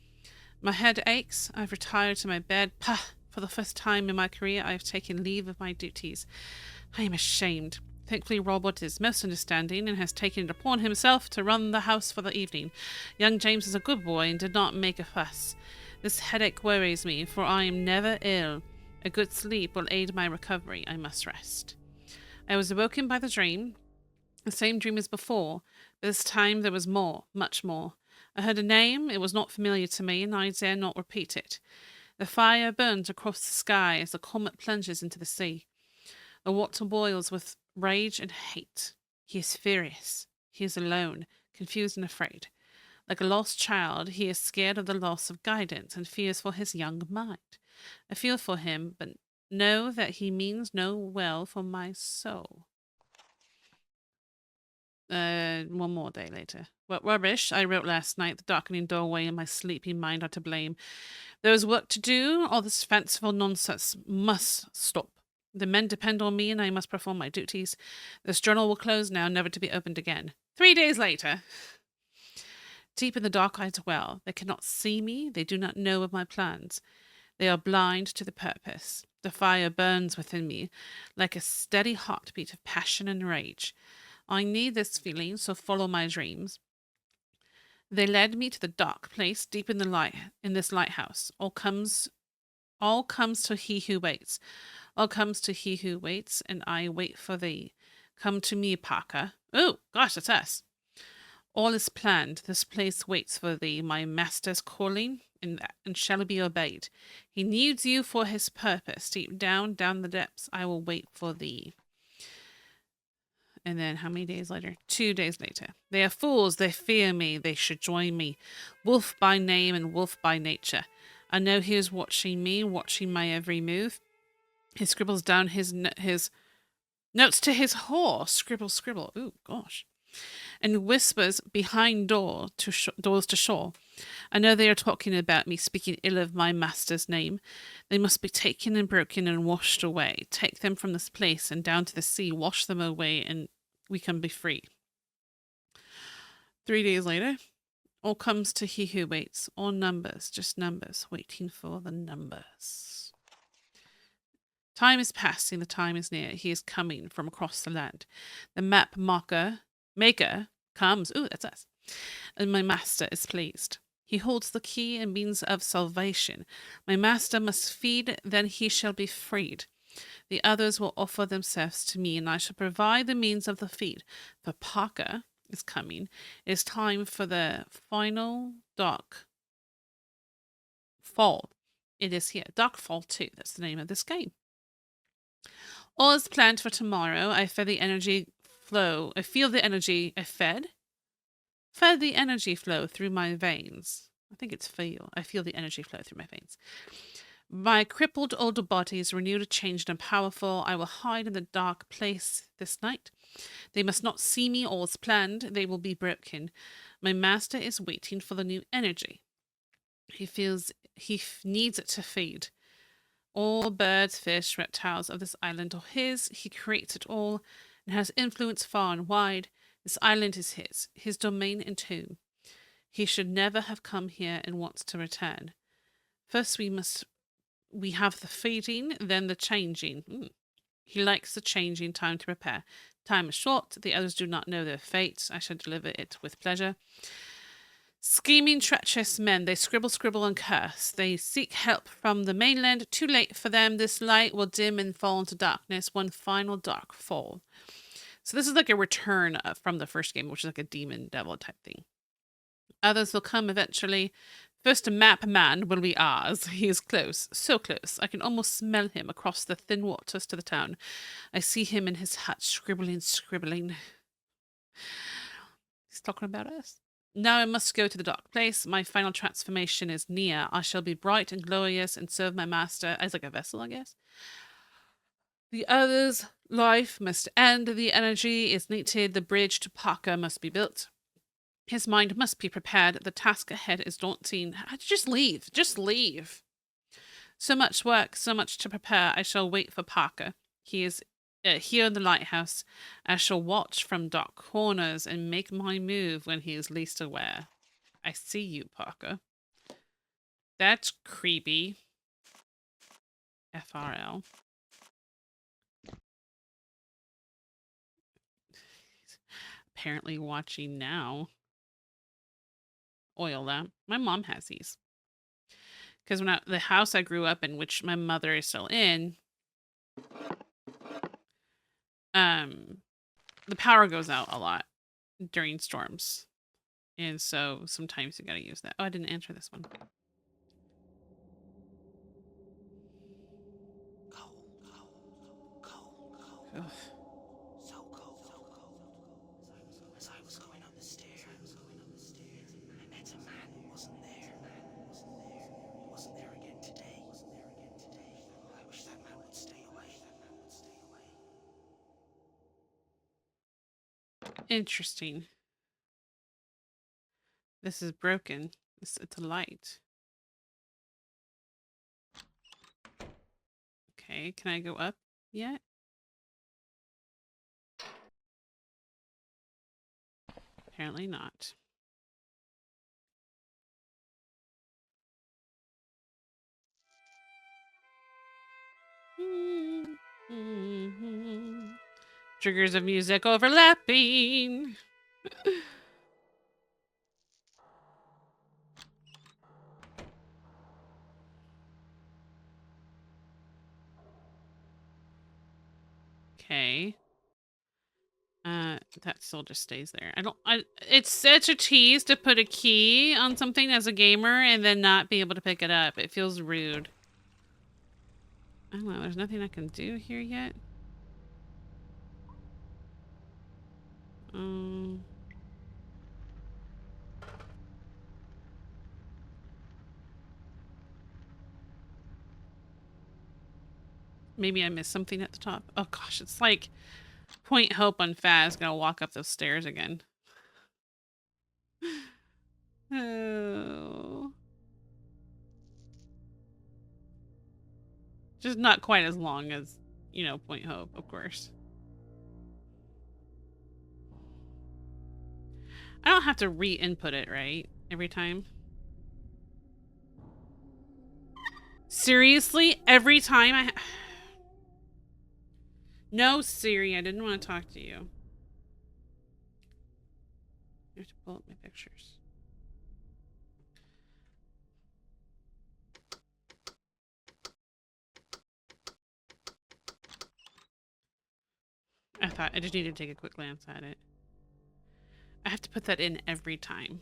My head aches. I've retired to my bed. Pah! For the first time in my career, I have taken leave of my duties. I am ashamed. Thankfully, Robert is most understanding and has taken it upon himself to run the house for the evening. Young James is a good boy and did not make a fuss. This headache worries me, for I am never ill. A good sleep will aid my recovery. I must rest. I was awoken by the dream, the same dream as before, but this time there was more, much more. I heard a name. It was not familiar to me, and I dare not repeat it. The fire burns across the sky as the comet plunges into the sea. The water boils with rage and hate. He is furious. He is alone, confused and afraid. Like a lost child, he is scared of the loss of guidance and fears for his young mind. I feel for him, but know that he means no well for my soul. 1 more day later. What rubbish I wrote last night. The darkening doorway and my sleepy mind are to blame. There is work to do. All this fanciful nonsense must stop. The men depend on me and I must perform my duties. This journal will close now, never to be opened again. 3 days later. Deep in the dark I dwell. They cannot see me. They do not know of my plans. They are blind to the purpose. The fire burns within me like a steady heartbeat of passion and rage. I need this feeling, so follow my dreams. They led me to the dark place deep in the light in this lighthouse. All comes to he who waits. All comes to he who waits, and I wait for thee. Come to me, Parker. Oh, gosh, that's us. All is planned. This place waits for thee. My master's calling, and shall be obeyed. He needs you for his purpose. Deep down the depths, I will wait for thee. And then how many days later? 2 days later. They are fools. They fear me. They should join me. Wolf by name and wolf by nature. I know he is watching me, watching my every move. He scribbles down his notes to his horse. Scribble, scribble. Ooh, gosh. And whispers behind doors to shore. I know they are talking about me, speaking ill of my master's name. They must be taken and broken and washed away. Take them from this place and down to the sea. Wash them away and we can be free. 3 days later, all comes to he who waits. All numbers, just numbers, waiting for the numbers. Time is passing, the time is near. He is coming from across the land. The map maker comes. Ooh, that's us. And my master is pleased. He holds the key and means of salvation. My master must feed, then he shall be freed. The others will offer themselves to me, and I shall provide the means of the feed. For Parker is coming. It is time for the final dark fall. It is here. Dark Fall 2. That's the name of this game. All is planned for tomorrow. I fed the energy flow. I feel the energy. Fed the energy flow through my veins. I think it's feel. I feel the energy flow through my veins. My crippled older body is renewed, changed, and powerful. I will hide in the dark place this night. They must not see me. All is planned. They will be broken. My master is waiting for the new energy. He feels he needs it to feed. All birds, fish, reptiles of this island are his. He creates it all and has influence far and wide. This island is his domain and tomb. He should never have come here and wants to return. First we have the feeding, then the changing. He likes the changing, time to prepare. Time is short. The others do not know their fate. I shall deliver it with pleasure. Scheming, treacherous men, they scribble, and curse. They seek help from the mainland. Too late for them. This light will dim and fall into darkness. One final dark fall. So this is like a return from the first game, which is like a demon devil type thing. Others will come eventually. First map man will be ours. He is close, so close. I can almost smell him across the thin waters to the town. I see him in his hut, scribbling. He's talking about us. Now I must go to the dark place. My final transformation is near. I shall be bright and glorious and serve my master as like a vessel, I guess. The other's life must end. The energy is needed. The bridge to Parker must be built. His mind must be prepared. The task ahead is daunting. Just leave. Just leave. So much work, so much to prepare. I shall wait for Parker. He is here in the lighthouse. I shall watch from dark corners and make my move when he is least aware. I see you, Parker. That's creepy. FRL. Apparently watching now. Oil lamp. My mom has these. Because the house I grew up in, which my mother is still in, the power goes out a lot during storms. And so sometimes you gotta use that. Oh, I didn't answer this one. Cold. So cold. As I was going up the stairs, I met a man who wasn't there. He wasn't there again today. I wish that man would stay away. Interesting. This is broken. It's a light. Okay, can I go up? yet? Apparently not. Triggers of music overlapping. Okay. That still just stays there. It's such a tease to put a key on something as a gamer and then not be able to pick it up. It feels rude. I don't know, there's nothing I can do here yet. Maybe I missed something at the top. Oh gosh, it's like Point Hope on Faz. Gotta walk up those stairs again. Oh. Just not quite as long as, you know, Point Hope, of course. I don't have to re-input it, right? Every time. Seriously? Every time I... No, Siri, I didn't want to talk to you. I have to pull up my pictures. I just needed to take a quick glance at it. I have to put that in every time.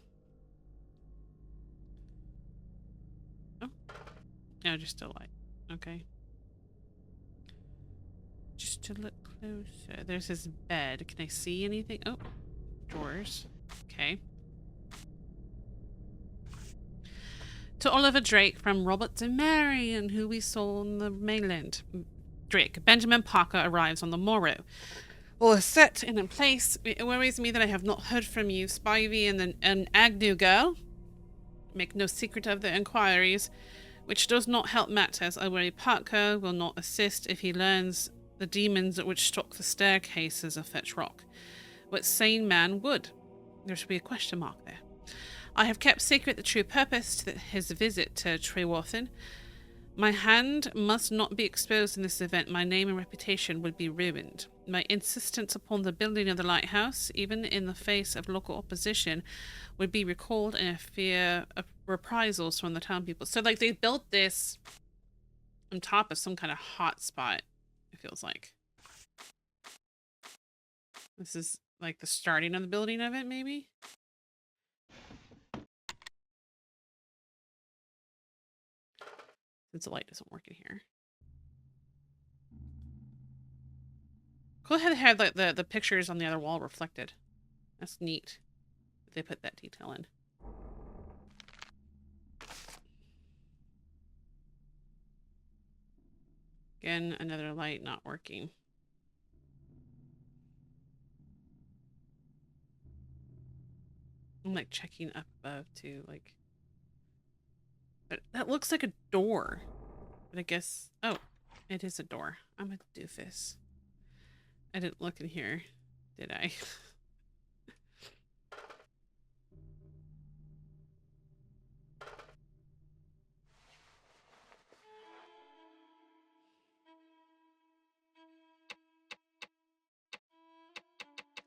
Oh. No, just a light. Okay. Just to look closer. There's his bed. Can I see anything? Oh, drawers. Okay. To Oliver Drake from Robert and Marion, who we saw on the mainland. Drake, Benjamin Parker arrives on the morrow. All is set and in place. It worries me that I have not heard from you, Spivey and an Agnew girl. Make no secret of the inquiries, which does not help matters. I worry Parker will not assist if he learns the demons which stalk the staircases of Fetch Rock. What sane man would? There should be a question mark there. I have kept secret the true purpose to his visit to Trewarthen. My hand must not be exposed in this event. My name and reputation would be ruined. My insistence upon the building of the lighthouse, even in the face of local opposition, would be recalled in a fear of reprisals from the town people. So, like, they built this on top of some kind of hot spot, it feels like. This is, like, the starting of the building of it, maybe? Since the light doesn't work in here. Cool how they had like the pictures on the other wall reflected. That's neat. They put that detail in. Again, another light not working. I'm like checking up above too, like. But that looks like a door. But I guess, oh, it is a door. I'm a doofus. I didn't look in here, did I?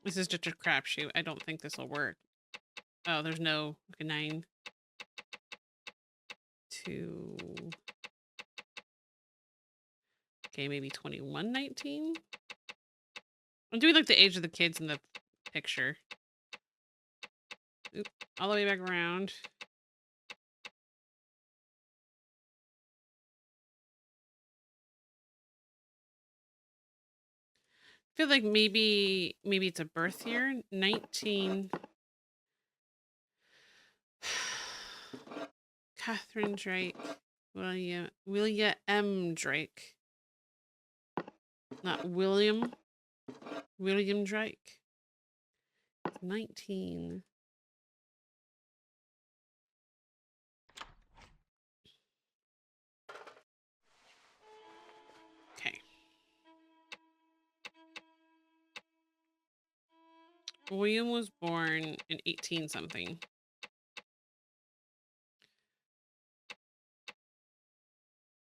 This is just a crapshoot. I don't think this will work. Oh, there's no, okay, 9, 2. Okay, maybe 2119. I'm doing like the age of the kids in the picture. Oop, all the way back around. I feel like maybe it's a birth year. 19. Catherine Drake. William M. Drake. Not William. William Drake. 19. Okay. William was born in 18 something.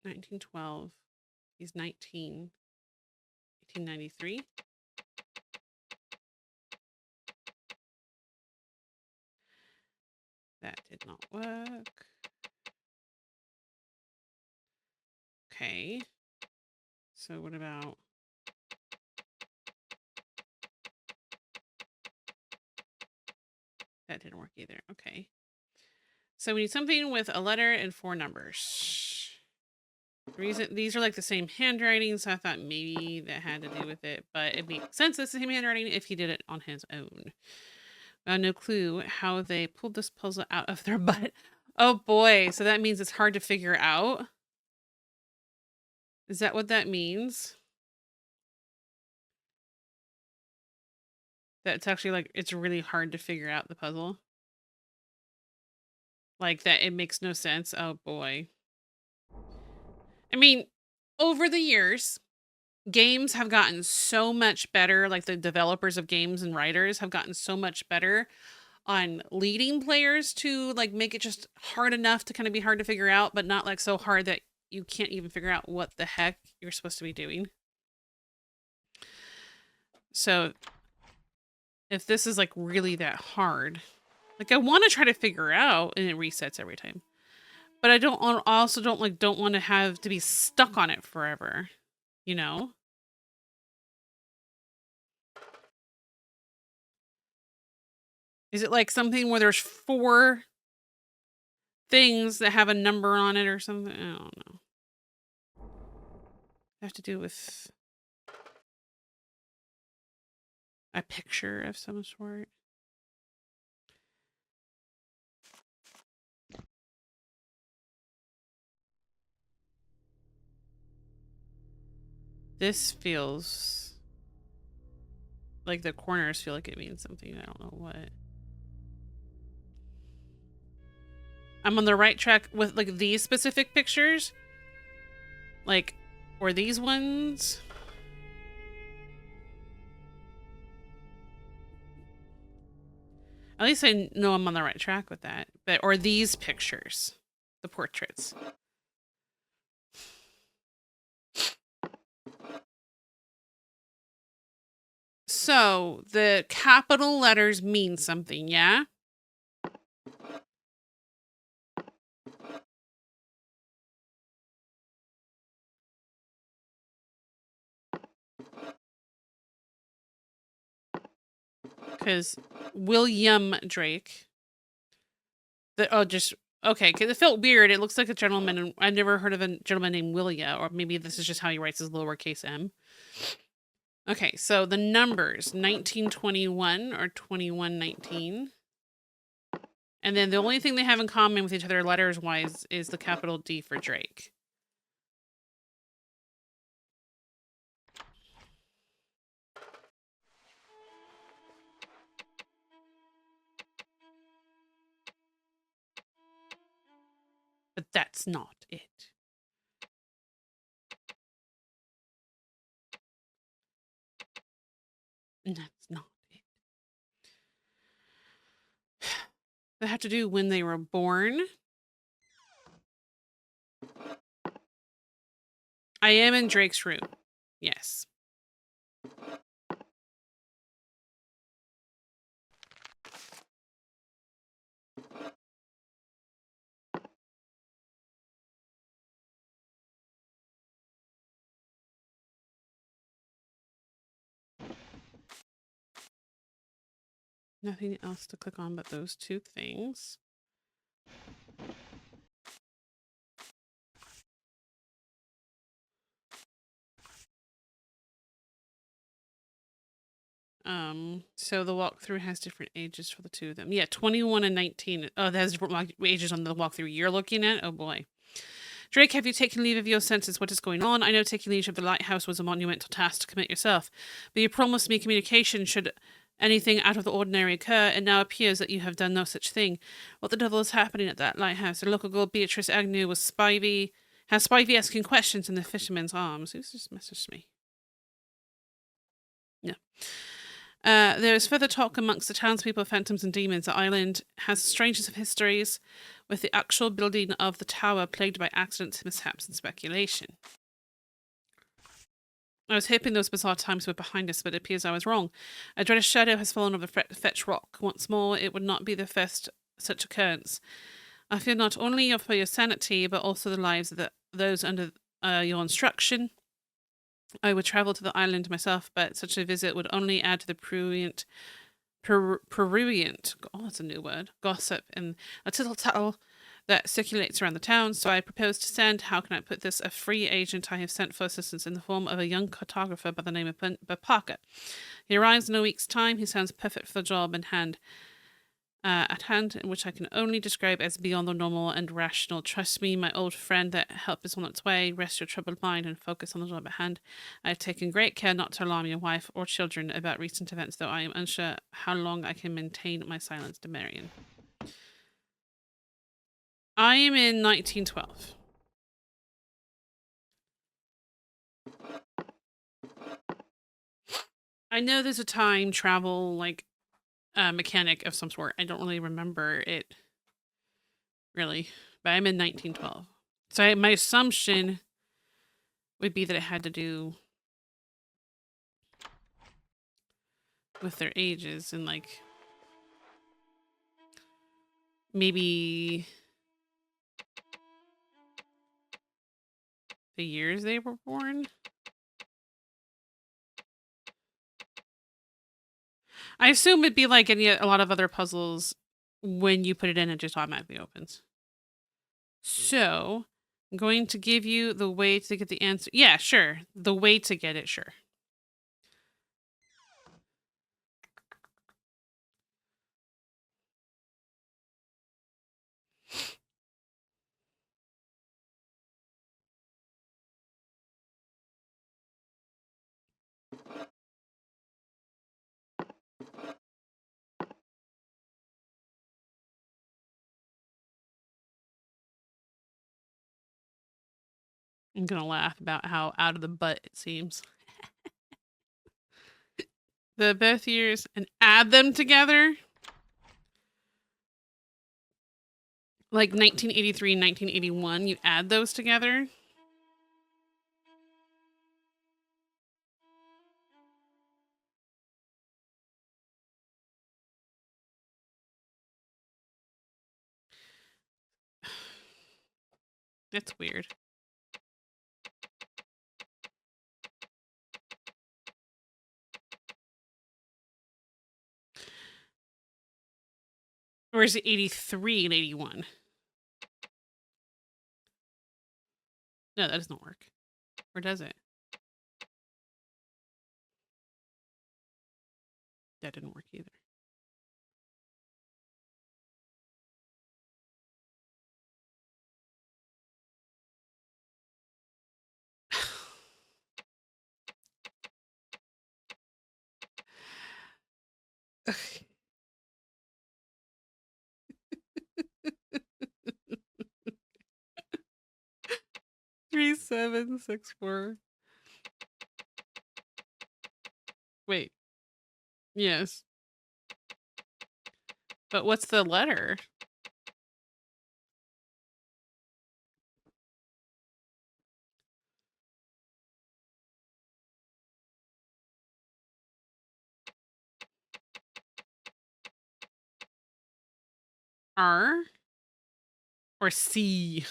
1912. He's 19. 1893. That did not work. Okay. So what about... That didn't work either. Okay. So we need something with a letter and 4 numbers. The reason these are like the same handwriting, so I thought maybe that had to do with it, but it makes sense it's the same handwriting if he did it on his own. No clue how they pulled this puzzle out of their butt. Oh boy, so that means it's hard to figure out? Is that what that means? That it's actually like, it's really hard to figure out the puzzle? Like that it makes no sense? Oh boy. I mean, over the years, games have gotten so much better. Like the developers of games and writers have gotten so much better on leading players to like make it just hard enough to kind of be hard to figure out, but not like so hard that you can't even figure out what the heck you're supposed to be doing. So if this is like really that hard, like I want to try to figure out, and it resets every time. But I also don't want to have to be stuck on it forever, you know? Is it like something where there's 4 things that have a number on it or something? I don't know. Have to do with a picture of some sort. This feels like the corners feel like it means something. I don't know what. I'm on the right track with like these specific pictures. Like, or these ones. At least I know I'm on the right track with that. But or these pictures, the portraits. So the capital letters mean something, yeah? Because William Drake. Okay, because it felt weird. It looks like a gentleman, and I've never heard of a gentleman named Willia, or maybe this is just how he writes his lowercase m. Okay, so the numbers 1921 or 2119. And then the only thing they have in common with each other letters wise is the capital D for Drake. But that's not it. That's not it. That had to do when they were born. I am in Drake's room. Yes. Nothing else to click on but those 2 things. So the walkthrough has different ages for the 2 of them. Yeah, 21 and 19. Oh, that has different ages on the walkthrough you're looking at? Oh boy. Drake, have you taken leave of your senses? What is going on? I know taking leave of the lighthouse was a monumental task to commit yourself, but you promised me communication should anything out of the ordinary occur, and now appears that you have done no such thing. What the devil is happening at that lighthouse? The local girl Beatrice Agnew has Spivey asking questions in the fisherman's arms. Who's just messaged me? No. There is further talk amongst the townspeople of phantoms and demons. The island has the strangest of histories, with the actual building of the tower plagued by accidents, mishaps, and speculation. I was hoping those bizarre times were behind us, but it appears I was wrong. A dreaded shadow has fallen over Fetch Rock. Once more, it would not be the first such occurrence. I fear not only for your sanity, but also the lives of those under your instruction. I would travel to the island myself, but such a visit would only add to the prurient, oh, that's a new word, gossip and a tittle-tattle that circulates around the town. So I propose to send, how can I put this, a free agent I have sent for assistance in the form of a young cartographer by the name of Parker. He arrives in a week's time. He sounds perfect for the job at hand, which I can only describe as beyond the normal and rational. Trust me, my old friend, that help is on its way. Rest your troubled mind and focus on the job at hand. I have taken great care not to alarm your wife or children about recent events, though I am unsure how long I can maintain my silence to Marion. I am in 1912. I know there's a time travel, like, mechanic of some sort. I don't really remember it, really, but I'm in 1912. So my assumption would be that it had to do with their ages and, like, maybe the years they were born. I assume it'd be like a lot of other puzzles. When you put it in, it just automatically opens. So I'm going to give you the way to get the answer. Yeah, sure. The way to get it, sure. I'm going to laugh about how out of the butt it seems. The birth years and add them together. Like 1983 and 1981, you add those together. That's weird. Or is it 83 and 81? No, that doesn't work. Or does it? That didn't work either. Okay. 3764. Wait. Yes. But what's the letter? R or C?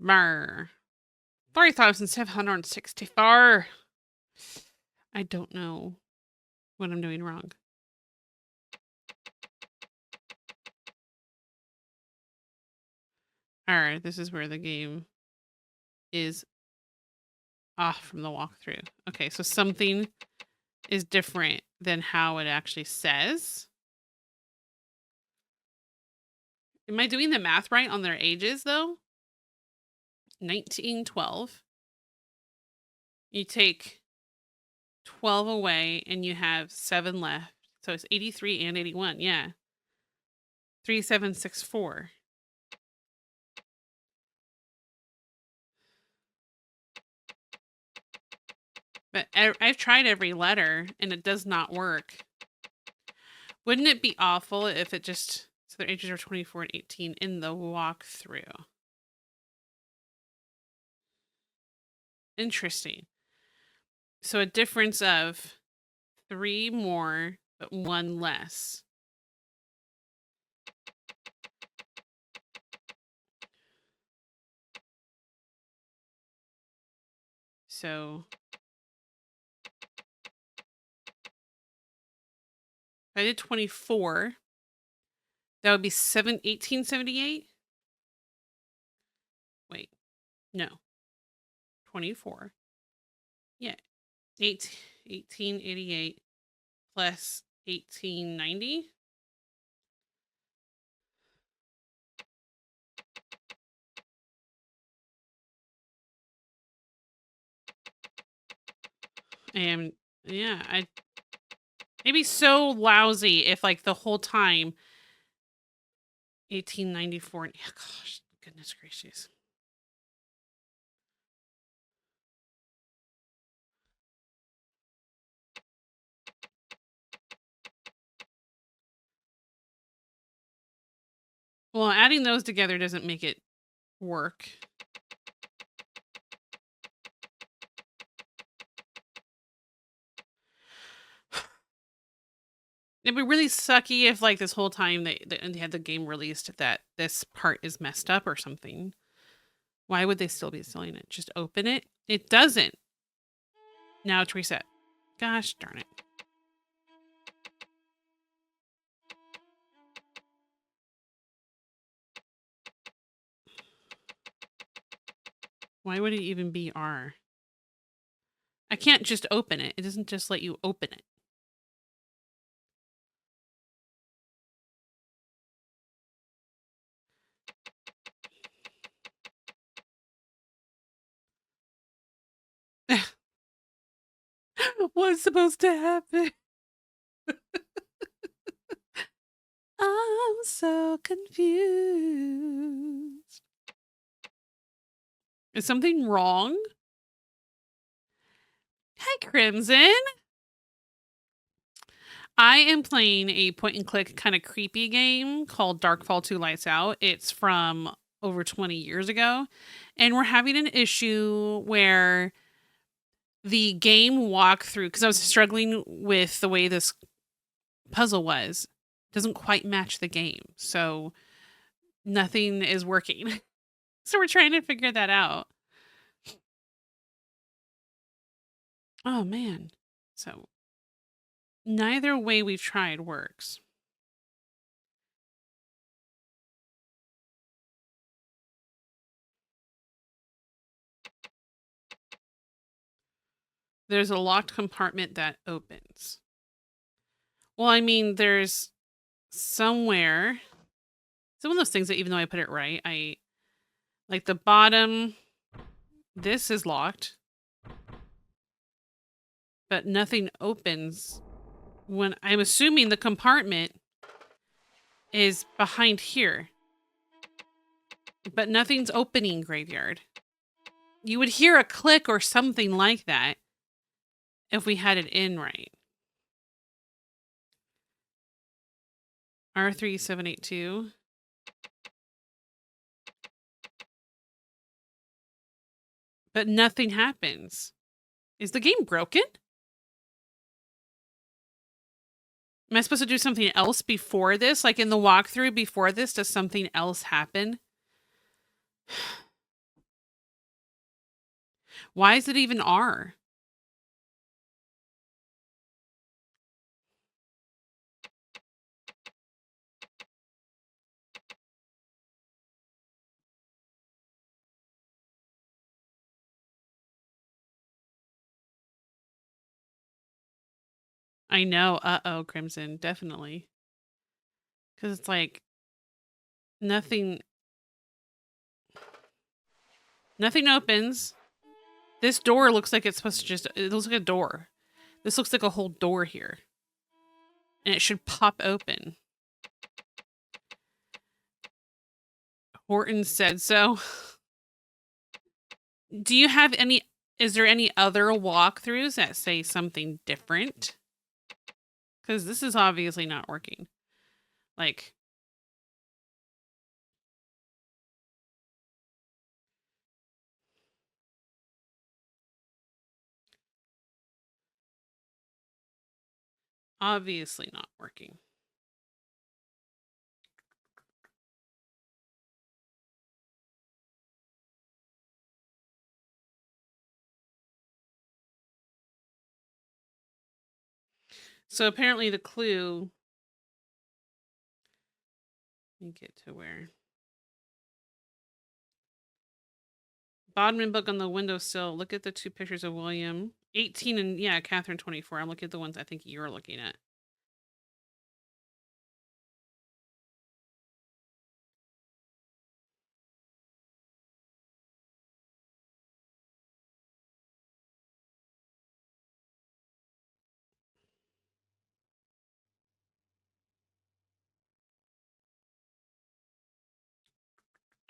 Mar. 3,764. I don't know what I'm doing wrong. Alright, this is where the game is off from the walkthrough. Okay, so something is different than how it actually says. Am I doing the math right on their ages, though? 1912. You take 12 away, and you have 7 left. So it's 83 and 81, yeah. 3764. But I've tried every letter, and it does not work. Wouldn't it be awful if it just... So their ages are 24 and 18 in the walkthrough. Interesting. So a difference of 3 more, but 1 less. So if I did 24, that would be 1878. Wait, no. 24. Yeah. 1888 plus 1890. And yeah, it'd be so lousy if like the whole time 1894. Yeah, gosh, goodness gracious. Well, adding those together doesn't make it work. It'd be really sucky if, like, this whole time they had the game released that this part is messed up or something. Why would they still be selling it? Just open it? It doesn't. Now it's reset. Gosh darn it. Why would it even be R? I can't just open it. It doesn't just let you open it. What's supposed to happen? I'm so confused. Is something wrong? Hi, Crimson. I am playing a point and click kind of creepy game called Darkfall 2 Lights Out. It's from over 20 years ago. And we're having an issue where the game walkthrough, because I was struggling with the way this puzzle was, doesn't quite match the game. So nothing is working. So we're trying to figure that out. Oh, man. So neither way we've tried works. There's a locked compartment that opens. Well, I mean, there's somewhere... It's one of those things that even though I put it right, I... Like the bottom... This is locked. But nothing opens when... I'm assuming the compartment is behind here. But nothing's opening, Graveyard. You would hear a click or something like that if we had it in right. R3782. But nothing happens. Is the game broken? Am I supposed to do something else before this? Like in the walkthrough before this, does something else happen? Why is it even R? I know. Uh-oh, Crimson. Definitely. Because it's like nothing opens. This door looks like it's supposed to just... It looks like a door. This looks like a whole door here. And it should pop open. Horton said so. Do you have any Is there any other walkthroughs that say something different? Because this is obviously not working. Like, obviously not working. So apparently the clue... Let me get to where... Bodman book on the windowsill. Look at the two pictures of William. 18 and, yeah, Catherine 24. I'm looking at the ones I think you're looking at.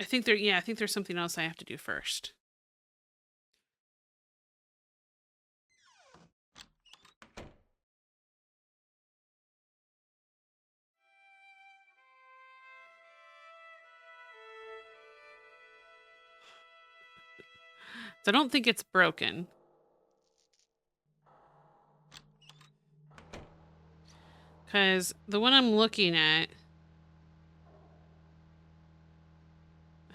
I think I think there's something else I have to do first. So I don't think it's broken. Because the one I'm looking at...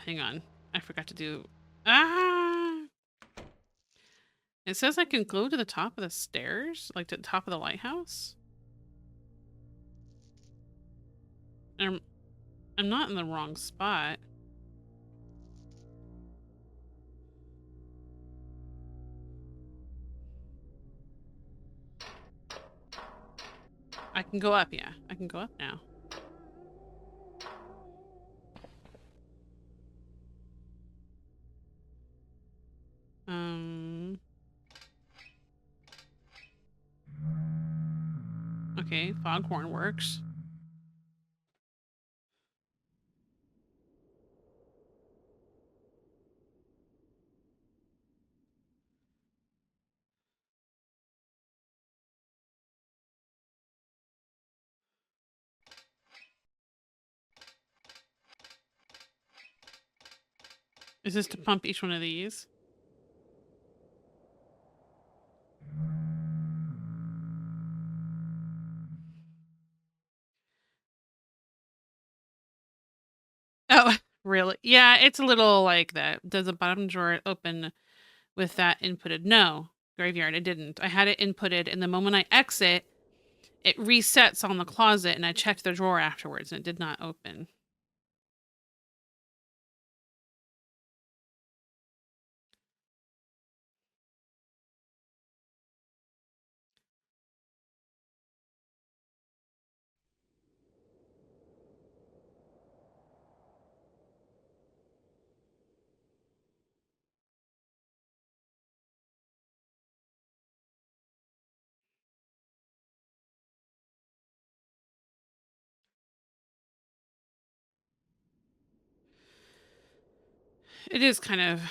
Hang on. I forgot to do... Ah! It says I can go to the top of the stairs? Like to the top of the lighthouse? I'm not in the wrong spot. I can go up, yeah. I can go up now. Okay, foghorn works. Is this to pump each one of these? Oh, really? Yeah, it's a little like that. Does the bottom drawer open with that inputted? No, graveyard, it didn't. I had it inputted, and the moment I exit, it resets on the closet, and I checked the drawer afterwards, and it did not open. It is kind of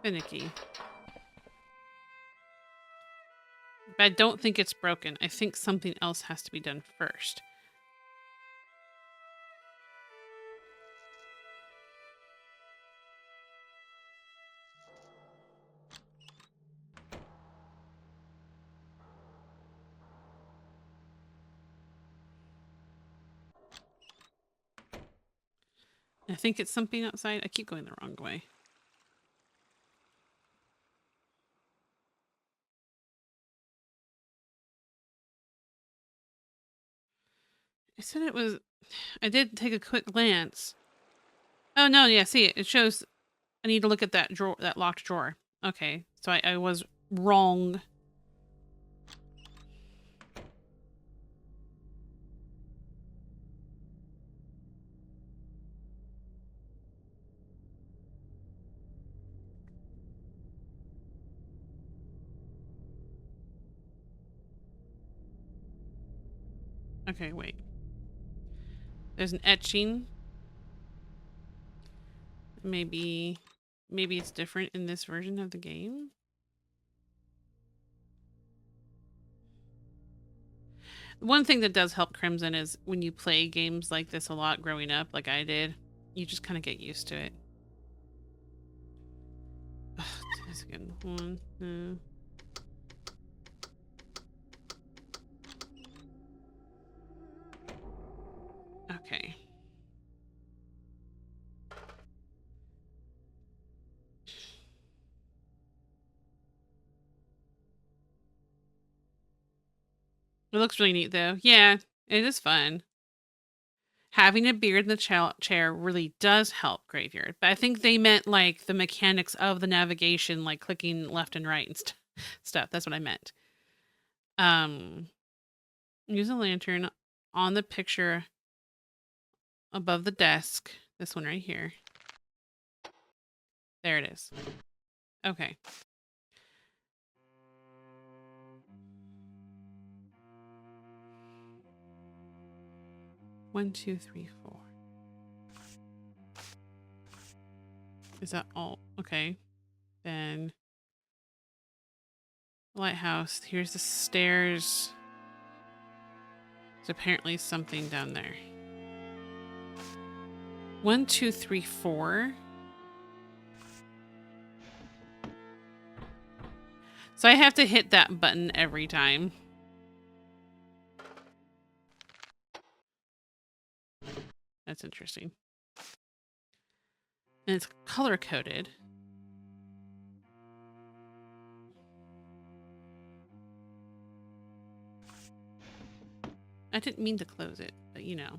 finicky. But I don't think it's broken. I think something else has to be done first. I think it's something outside. I keep going the wrong way. I said it was... I did take a quick glance. Oh, no, yeah, see, it shows... I need to look at that drawer, that locked drawer. Okay, so I was wrong. Okay, wait. There's an etching. Maybe it's different in this version of the game. One thing that does help Crimson is when you play games like this a lot growing up, like I did, you just kind of get used to it. Ugh, that's good. 1, 2. Okay. It looks really neat, though. Yeah, it is fun. Having a beard in the chair really does help Graveyard. But I think they meant, like, the mechanics of the navigation, like clicking left and right and stuff. That's what I meant. Use a lantern on the picture above the desk. This one right here. There it is. Okay. One, two, three, 4. Is that all? Okay. Then lighthouse. Here's the stairs. There's apparently something down there. 1, 2, 3, 4. So I have to hit that button every time. That's interesting. And it's color coded. I didn't mean to close it, but you know.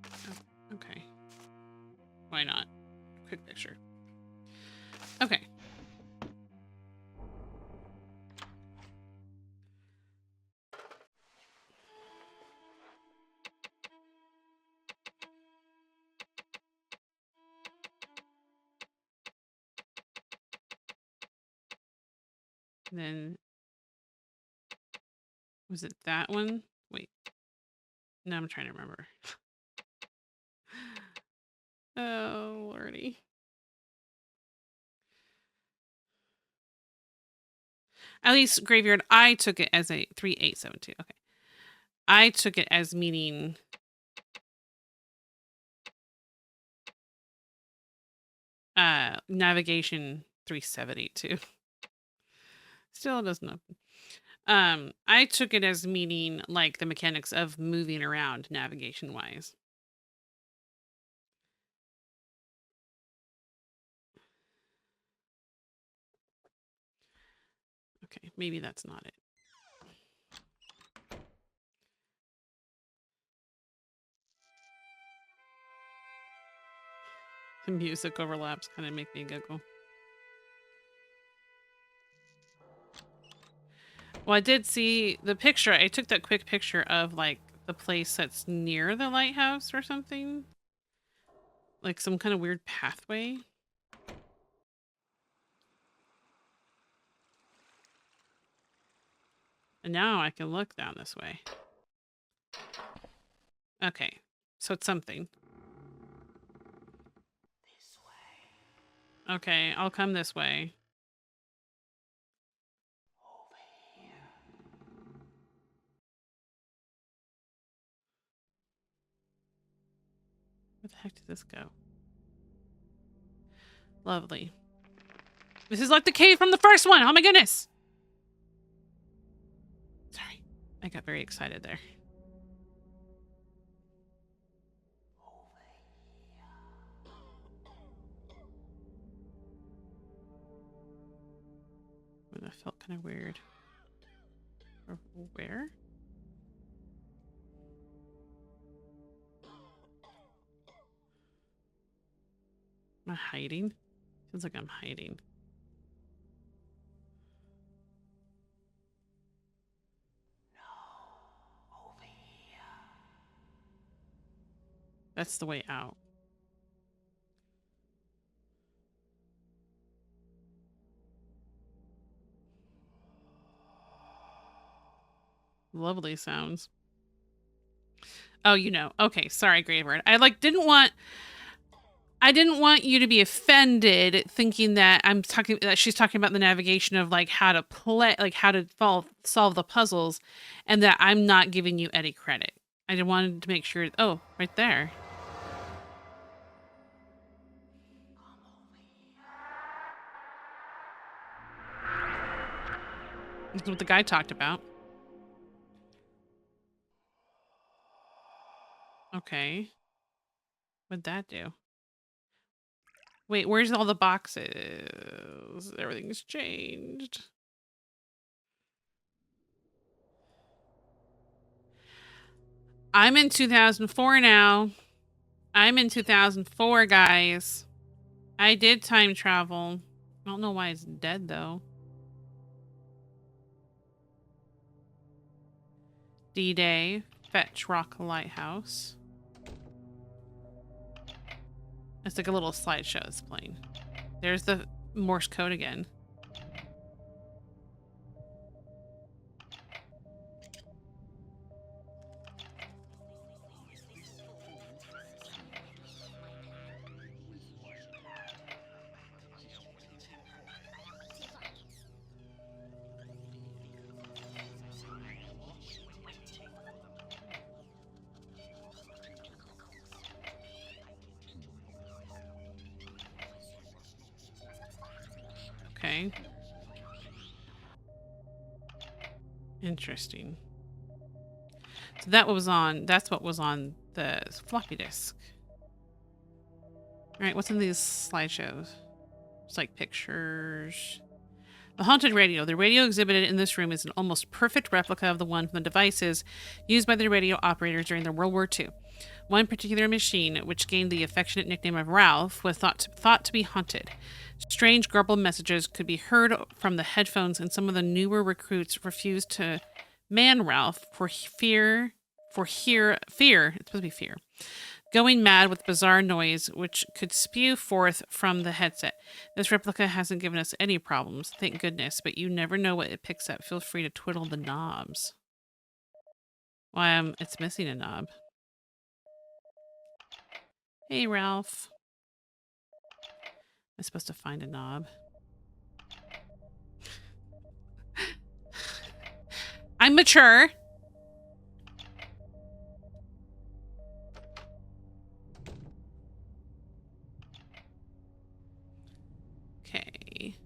Oh, okay. Why not? Quick picture. Okay. Then was it that one? Wait. No, I'm trying to remember. Oh, lordy. At least Graveyard, I took it as a 3872. Okay. I took it as meaning navigation 3782. Still doesn't open. I took it as meaning like the mechanics of moving around navigation wise. Okay, maybe that's not it. The music overlaps kind of make me giggle. Well, I did see the picture. I took that quick picture of like the place that's near the lighthouse or something. Like some kind of weird pathway. And now I can look down this way. Okay, so it's something. This way. Okay, I'll come this way. Over here. Where the heck did this go? Lovely. This is like the cave from the first one. Oh my goodness. Sorry, I got very excited there. Well, that felt kind of weird. Or where? Am I hiding? Feels like I'm hiding. No, over here. That's the way out. Lovely sounds. Oh, you know. Okay, sorry, Graveyard. I like didn't want I didn't want you to be offended thinking that she's talking about the navigation of like how to play, like how to solve the puzzles, and that I'm not giving you any credit. I just wanted to make sure. Oh, right there. This is what the guy talked about. Okay. What'd that do? Wait, where's all the boxes? Everything's changed. I'm in 2004 now. I'm in 2004, guys. I did time travel. I don't know why it's dead, though. D-Day, Fetch Rock Lighthouse. It's like a little slideshow that's playing. There's the Morse code again. Okay. Interesting. So that's what was on the floppy disk. All right, what's in these slideshows? It's like pictures. The haunted radio. The radio exhibited in this room is an almost perfect replica of the one from the devices used by the radio operators during the World War II. One particular machine, which gained the affectionate nickname of Ralph, was thought to be haunted. Strange garbled messages could be heard from the headphones, and some of the newer recruits refused to man Ralph for fear. It's supposed to be fear. Going mad with bizarre noise which could spew forth from the headset. This replica hasn't given us any problems, thank goodness, but you never know what it picks up. Feel free to twiddle the knobs. Why, it's missing a knob. Hey, Ralph. I'm supposed to find a knob. I'm mature. Okay.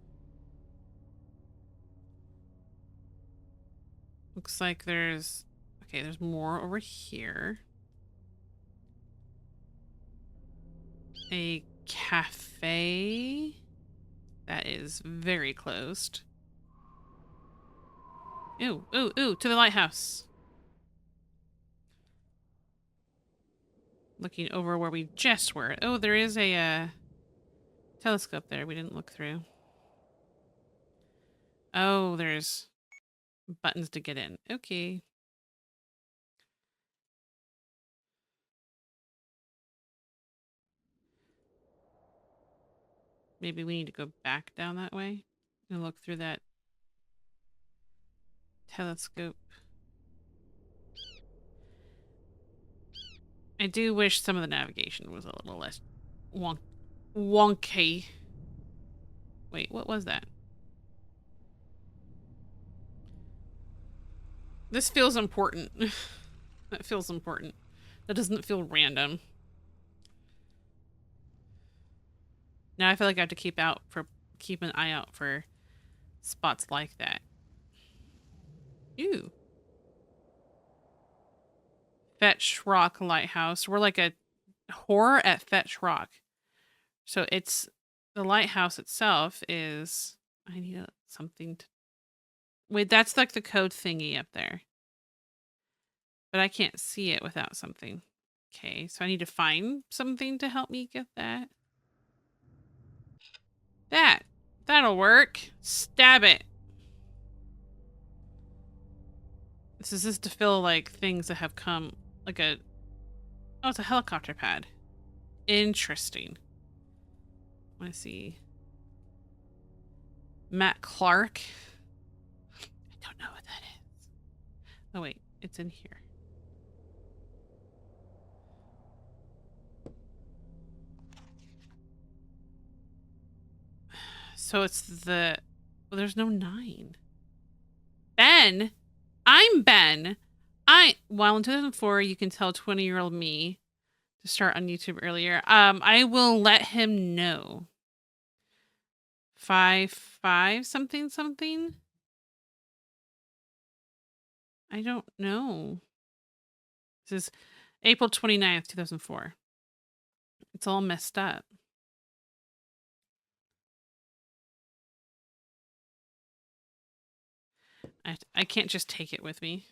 Looks like there's more over here. A cafe that is very closed. Ooh, ooh, ooh, to the lighthouse. Looking over where we just were. Oh, there is a telescope there we didn't look through. Oh, there's buttons to get in. Okay. Maybe we need to go back down that way and look through that telescope. I do wish some of the navigation was a little less wonky. Wait, what was that? This feels important. That feels important. That doesn't feel random. Now I feel like I have to keep an eye out for spots like that. Ew. Fetch Rock Lighthouse. We're like a horror at Fetch Rock. So it's the lighthouse itself is. I need something to. Wait, that's like the code thingy up there. But I can't see it without something. Okay, so I need to find something to help me get that. That'll work. Stab it. This is to fill like things that have come like a. Oh, it's a helicopter pad. Interesting. I want to see. Matt Clark. I don't know what that is. Oh wait, it's in here. So it's the... Well, there's no 9. Ben! I'm Ben! While in 2004, you can tell 20-year-old me to start on YouTube earlier. I will let him know. 5 something something? I don't know. This is April 29th, 2004. It's all messed up. I can't just take it with me.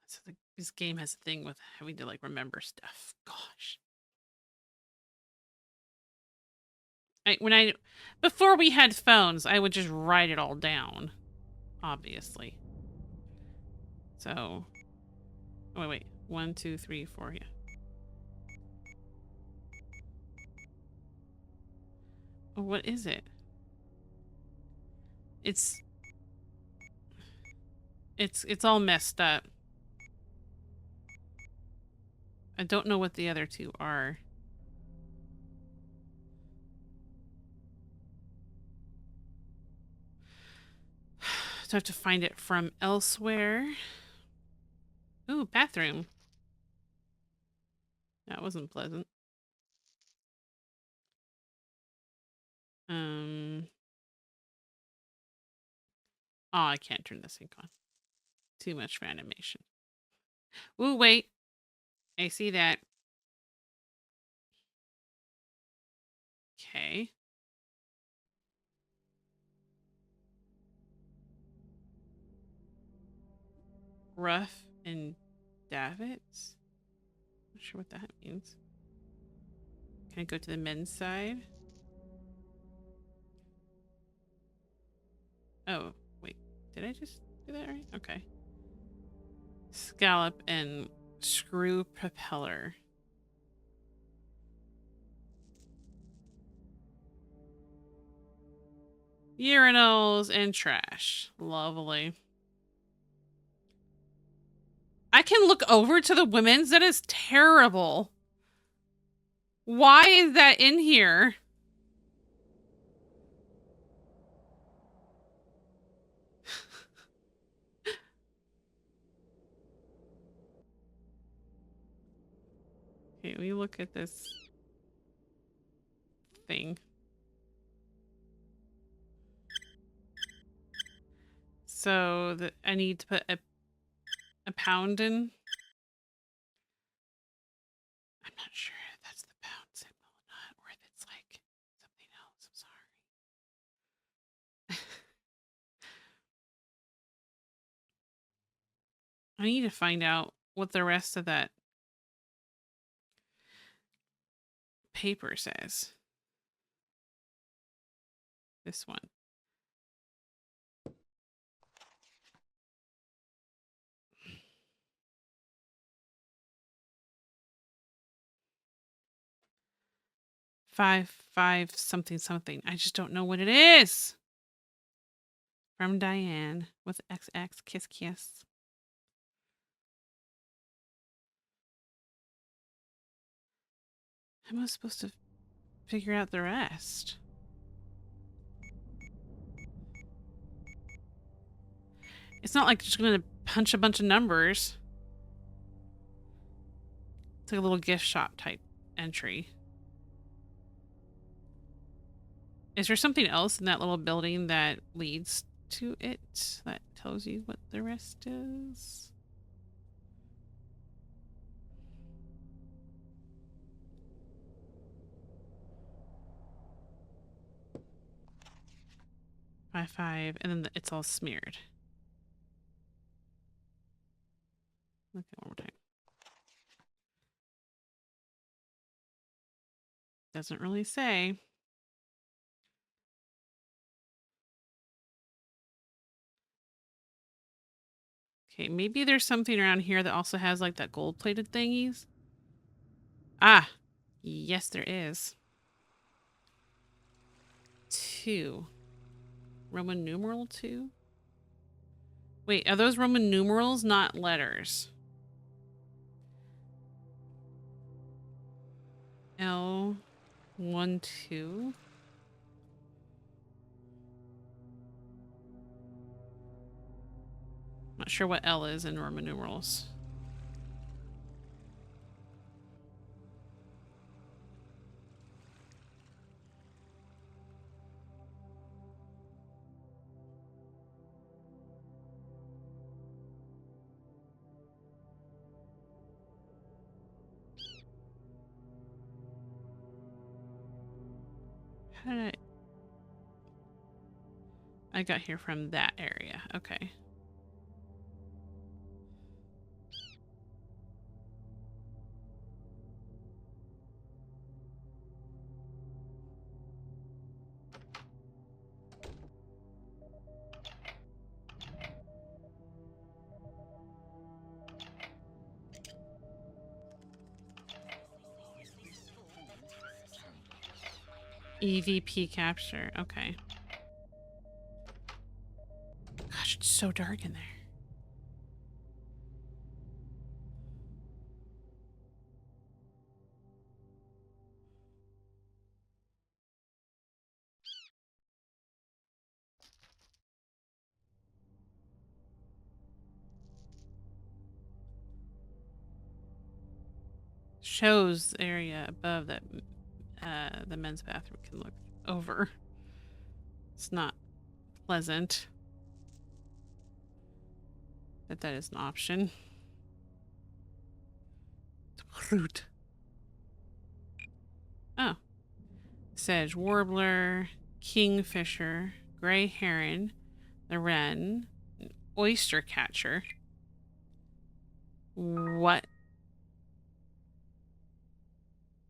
So this game has a thing with having to like remember stuff. Gosh. Before we had phones, I would just write it all down, obviously. So, oh wait, 1, 2, 3, 4, yeah. Oh, what is it? It's all messed up. I don't know what the other two are. So I have to find it from elsewhere. Ooh, bathroom. That wasn't pleasant. Oh, I can't turn this thing on. Too much for animation. Ooh, wait. I see that. Okay. Ruff and Davits? Not sure what that means. Can I go to the men's side? Oh, wait. Did I just do that right? Okay. Scallop and screw propeller. Urinals and trash. Lovely. I can look over to the women's? That is terrible. Why is that in here? Okay, we look at this thing. So I need to put a pound in. I'm not sure if that's the pound symbol or not, or if it's like something else. I'm sorry. I need to find out what the rest of that paper says. This one. Five something something. I just don't know what it is. From Diane with XX kiss kiss. How am I supposed to figure out the rest? It's not like just gonna punch a bunch of numbers. It's like a little gift shop type entry. Is there something else in that little building that leads to it that tells you what the rest is? Five, and then it's all smeared. Look at it one more time. Doesn't really say. Okay, maybe there's something around here that also has like that gold-plated thingies. Ah, yes, there is. 2. Roman numeral 2? Wait, are those Roman numerals, not letters? L 1 2. Not sure what L is in Roman numerals. How did I got here from that area. Okay. EVP capture. Okay. Gosh, it's so dark in there. Shows area above that the men's bathroom can look over. It's not pleasant, but that is an option. Root. Oh. Sedge warbler, kingfisher, gray heron, the wren, oyster catcher. What?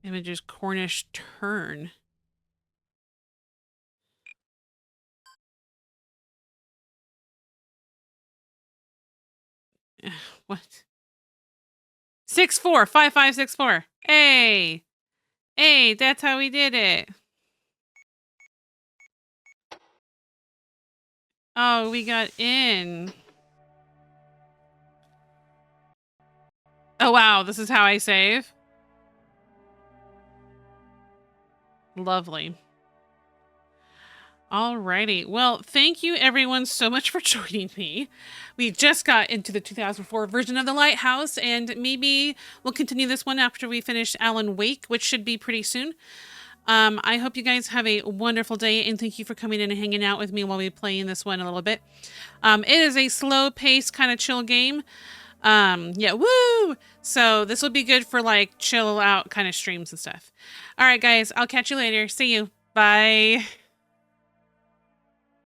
Images Cornish tern. What? 5564. Hey! Hey, that's how we did it. Oh, we got in. Oh, wow. This is how I save. Lovely. Alrighty. Well, thank you everyone so much for joining me. We just got into the 2004 version of the Lighthouse, and maybe we'll continue this one after we finish Alan Wake, which should be pretty soon. I hope you guys have a wonderful day, and thank you for coming in and hanging out with me while we play in this one a little bit. It is a slow-paced, kind of chill game. Yeah, woo! So this will be good for like chill out kind of streams and stuff. All right, guys, I'll catch you later. See you. Bye.